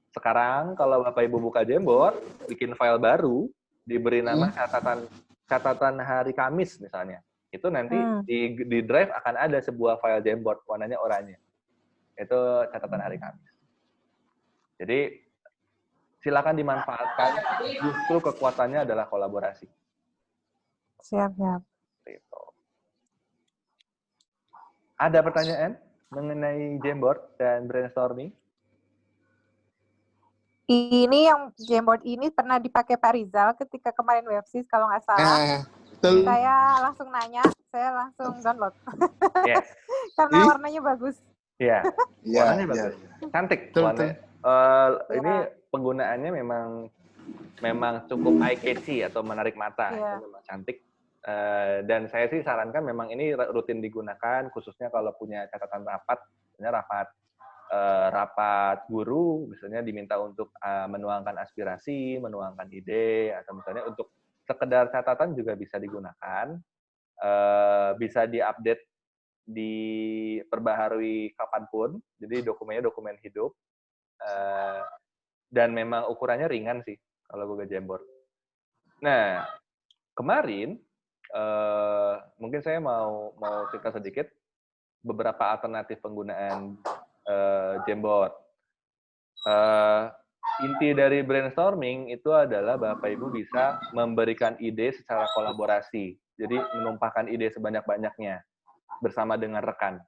Sekarang kalau Bapak Ibu buka Jamboard, bikin file baru, diberi nama catatan hari Kamis misalnya. Itu nanti di Drive akan ada sebuah file Jamboard, warnanya oranye. Itu catatan hari Kamis. Jadi silakan dimanfaatkan, justru kekuatannya adalah kolaborasi. Siap. Gitu. Ada pertanyaan mengenai Jamboard dan brainstorming? Ini yang Jamboard ini pernah dipakai Pak Rizal ketika kemarin Websis kalau nggak salah. Saya langsung nanya, saya langsung download. Yes. Karena warnanya bagus. Iya, warnanya bagus. Cantik warnanya. Ini penggunaannya memang cukup eye-catchy atau menarik mata. Itu memang cantik. Dan saya sih sarankan memang ini rutin digunakan, khususnya kalau punya catatan rapat, misalnya rapat guru, misalnya diminta untuk menuangkan aspirasi, menuangkan ide, atau misalnya untuk sekedar catatan juga bisa digunakan, bisa diupdate, diperbaharui kapanpun, jadi dokumennya dokumen hidup, dan memang ukurannya ringan sih kalau Google Jamboard. Nah, kemarin mungkin saya mau cerita sedikit beberapa alternatif penggunaan Jamboard. Inti dari brainstorming itu adalah Bapak Ibu bisa memberikan ide secara kolaborasi. Jadi menumpahkan ide sebanyak-banyaknya bersama dengan rekan.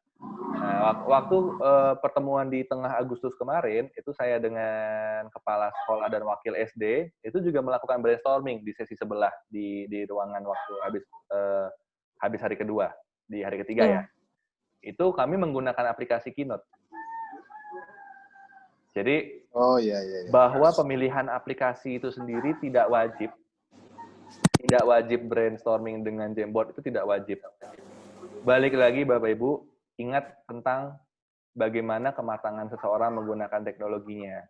Nah, waktu pertemuan di tengah Agustus kemarin, itu saya dengan kepala sekolah dan wakil SD, itu juga melakukan brainstorming di sesi sebelah, di ruangan waktu habis hari kedua, di hari ketiga ya. Itu kami menggunakan aplikasi Keynote. Jadi, bahwa pemilihan aplikasi itu sendiri tidak wajib brainstorming dengan Jamboard itu tidak wajib. Balik lagi Bapak Ibu, ingat tentang bagaimana kematangan seseorang menggunakan teknologinya.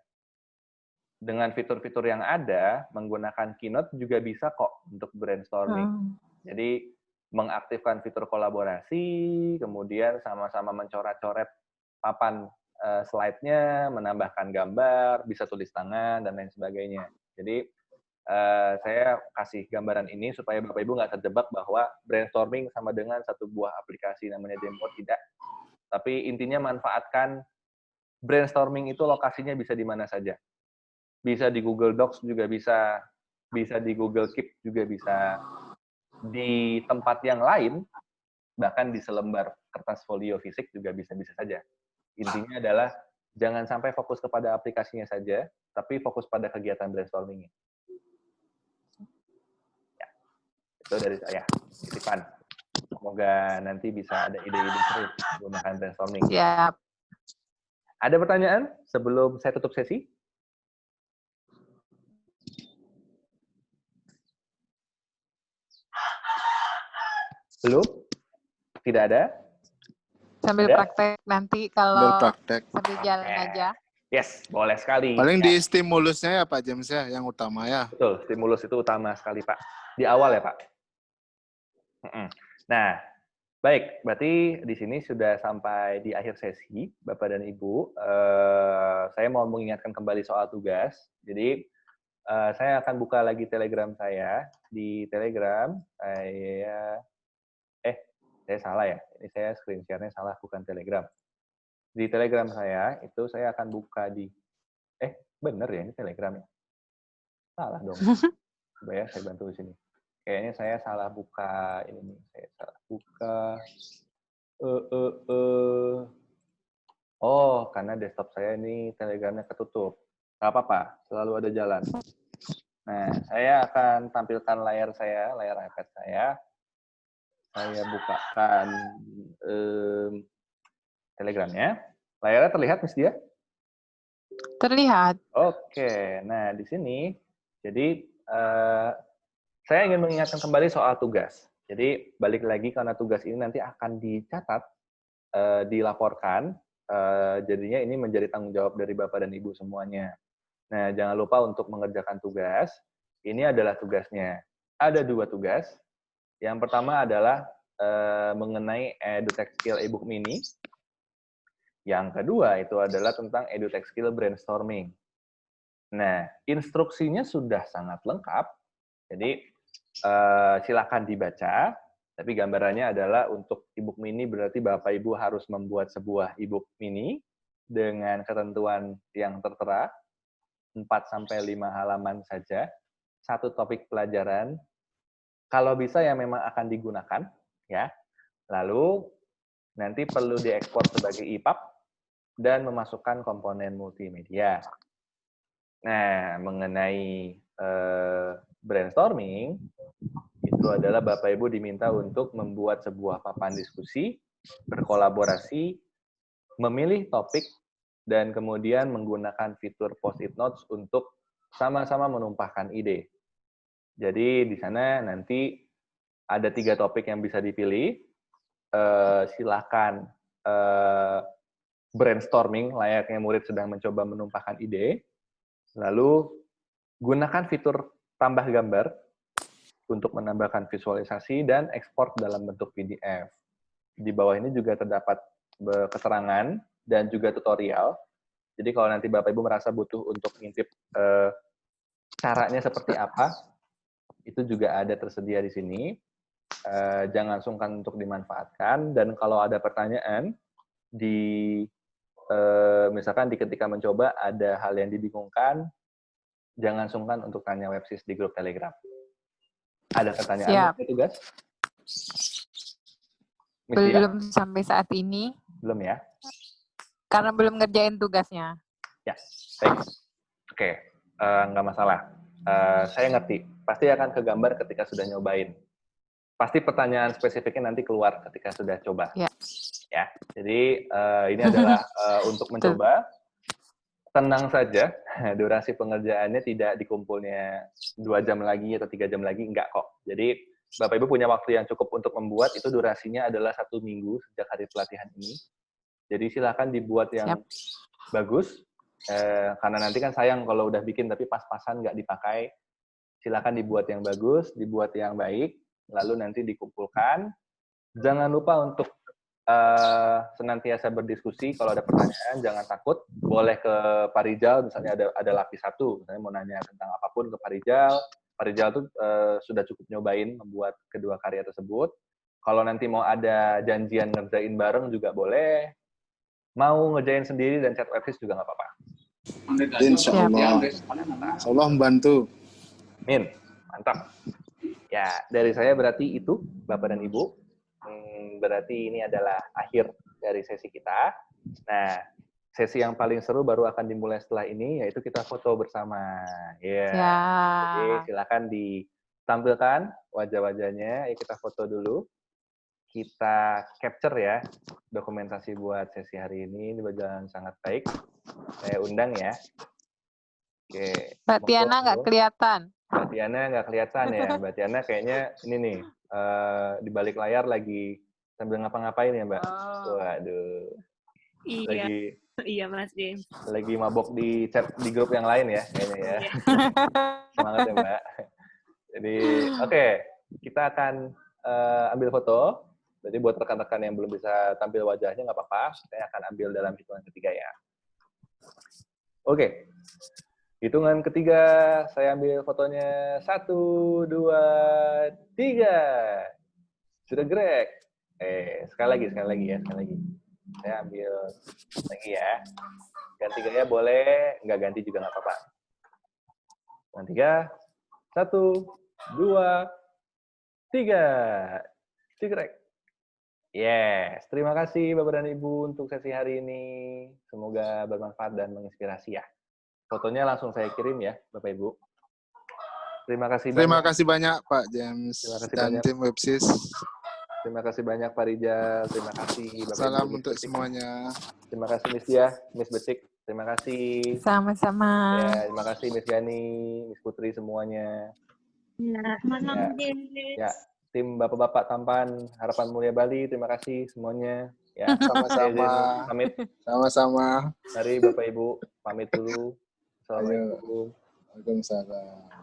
Dengan fitur-fitur yang ada, menggunakan Keynote juga bisa kok untuk brainstorming. Jadi, mengaktifkan fitur kolaborasi, kemudian sama-sama mencoret-coret papan slide-nya, menambahkan gambar, bisa tulis tangan, dan lain sebagainya. Jadi, saya kasih gambaran ini supaya Bapak Ibu nggak terjebak bahwa brainstorming sama dengan satu buah aplikasi namanya Jamboard, tidak. Tapi intinya manfaatkan brainstorming itu lokasinya bisa di mana saja. Bisa di Google Docs juga bisa di Google Keep juga bisa, di tempat yang lain, bahkan di selembar kertas folio fisik juga bisa-bisa saja. Intinya adalah jangan sampai fokus kepada aplikasinya saja, tapi fokus pada kegiatan brainstorming-nya. Ya, itu dari saya, titipan. Semoga nanti bisa ada ide-ide seru menggunakan brainstorming. Siap. Ada pertanyaan sebelum saya tutup sesi? Belum? Tidak ada? Sambil Ada? praktek nanti kalau sambil jalan aja. Yes, boleh sekali. Paling di stimulusnya ya Pak James ya, yang utama ya. Betul, stimulus itu utama sekali Pak. Di awal ya Pak. Nah, baik, berarti di sini sudah sampai di akhir sesi, Bapak dan Ibu. Saya mau mengingatkan kembali soal tugas. Jadi, saya akan buka lagi Telegram saya. Di Telegram, saya salah ya. Ini saya screen share-nya salah, bukan Telegram. Di Telegram saya, itu saya akan buka di... bener ya, ini Telegram ya? Salah dong. Coba ya, saya bantu di sini. Kayaknya saya salah buka ini nih. Saya salah buka. Oh, karena desktop saya ini Telegramnya ketutup. Nggak apa-apa, selalu ada jalan. Nah, saya akan tampilkan layar saya, layar iPad saya. Saya bukakan Telegramnya. Layarnya terlihat, Miss Dia? Terlihat. Oke, nah di sini, jadi saya ingin mengingatkan kembali soal tugas. Jadi balik lagi karena tugas ini nanti akan dicatat, dilaporkan, jadinya ini menjadi tanggung jawab dari Bapak dan Ibu semuanya. Nah, jangan lupa untuk mengerjakan tugas. Ini adalah tugasnya. Ada 2 tugas. Yang pertama adalah mengenai EduTech Skill e-book mini. Yang kedua itu adalah tentang EduTech Skill brainstorming. Nah, instruksinya sudah sangat lengkap. Jadi, silakan dibaca. Tapi gambarannya adalah untuk e-book mini berarti Bapak Ibu harus membuat sebuah e-book mini dengan ketentuan yang tertera, 4-5 halaman saja, 1 topik pelajaran, kalau bisa yang memang akan digunakan, ya. Lalu nanti perlu diekspor sebagai EPUB dan memasukkan komponen multimedia. Nah, mengenai brainstorming, itu adalah Bapak Ibu diminta untuk membuat sebuah papan diskusi, berkolaborasi, memilih topik, dan kemudian menggunakan fitur post-it notes untuk sama-sama menumpahkan ide. Jadi di sana nanti ada 3 topik yang bisa dipilih. Silakan brainstorming, layaknya murid sedang mencoba menumpahkan ide. Lalu gunakan fitur tambah gambar untuk menambahkan visualisasi dan ekspor dalam bentuk PDF. Di bawah ini juga terdapat keterangan dan juga tutorial. Jadi kalau nanti Bapak Ibu merasa butuh untuk ngintip caranya seperti apa, itu juga ada tersedia di sini. Jangan sungkan untuk dimanfaatkan. Dan kalau ada pertanyaan, misalkan ketika mencoba ada hal yang dibingungkan, jangan sungkan untuk tanya websis di grup Telegram. Ada pertanyaan untuk tugas? Belum sampai saat ini. Belum ya? Karena belum ngerjain tugasnya. Ya, baik. Oke, nggak masalah. Saya ngerti. Pasti akan kegambar ketika sudah nyobain. Pasti pertanyaan spesifiknya nanti keluar ketika sudah coba. Ya. Ya, jadi ini adalah untuk mencoba. Tenang saja, durasi pengerjaannya tidak dikumpulnya 2 jam lagi atau 3 jam lagi, enggak kok. Jadi Bapak Ibu punya waktu yang cukup untuk membuat, itu durasinya adalah 1 minggu sejak hari pelatihan ini. Jadi silakan dibuat yang bagus, karena nanti kan sayang kalau udah bikin tapi pas-pasan nggak dipakai. Silakan dibuat yang bagus, dibuat yang baik, lalu nanti dikumpulkan. Jangan lupa untuk senantiasa berdiskusi. Kalau ada pertanyaan jangan takut, boleh ke Pak Rijal, misalnya ada lapis 1, misalnya mau nanya tentang apapun ke Pak Rijal. Pak Rijal tuh sudah cukup nyobain membuat kedua karya tersebut. Kalau nanti mau ada janjian ngerjain bareng juga boleh. Mau ngerjain sendiri dan chat websis juga nggak apa-apa. Insya Allah membantu. Min, mantap. Ya, dari saya berarti itu, Bapak dan Ibu. Berarti ini adalah akhir dari sesi kita. Nah, sesi yang paling seru baru akan dimulai setelah ini, yaitu kita foto bersama. Jadi silakan ditampilkan wajah-wajahnya. Ayo kita foto dulu. kita capture ya dokumentasi buat sesi hari ini. Ini berjalan sangat baik. Saya undang ya. Oke. Mbak Tiana nggak kelihatan. Mbak Tiana nggak kelihatan ya. Mbak Tiana kayaknya ini nih di balik layar lagi sambil ngapa-ngapain ya Mbak. Waduh. Iya. Iya Mas James. Lagi mabok di chat di grup yang lain ya kayaknya ya. Semangat ya Mbak. Jadi oke, kita akan ambil foto. Jadi buat rekan-rekan yang belum bisa tampil wajahnya nggak apa-apa. Saya akan ambil dalam hitungan ketiga ya. Oke. Hitungan ketiga, saya ambil fotonya. 1, 2, 3. Sudah Greg. Sekali lagi ya. Saya ambil lagi ya. Ganti gaya boleh, nggak ganti juga nggak apa-apa. Hitungan 3. 1, 2, 3. Greg. Yes, terima kasih Bapak dan Ibu untuk sesi hari ini. Semoga bermanfaat dan menginspirasi ya. Fotonya langsung saya kirim ya, Bapak Ibu. Terima kasih banyak. Terima kasih banyak Pak James dan tim Websis. Terima kasih banyak Pak Rijal. Terima kasih Bapak Salam Ibu. untuk semuanya. Terima kasih Miss Dia, Miss Becik. Terima kasih. Sama-sama. Ya, terima kasih Miss Gani, Miss Putri semuanya. Ya, tim Bapak-bapak Tampan Harapan Mulia Bali, terima kasih semuanya. Ya, sama-sama. Pamit. Sama-sama. Mari Bapak Ibu pamit dulu. Assalamualaikum. Waalaikumsalam.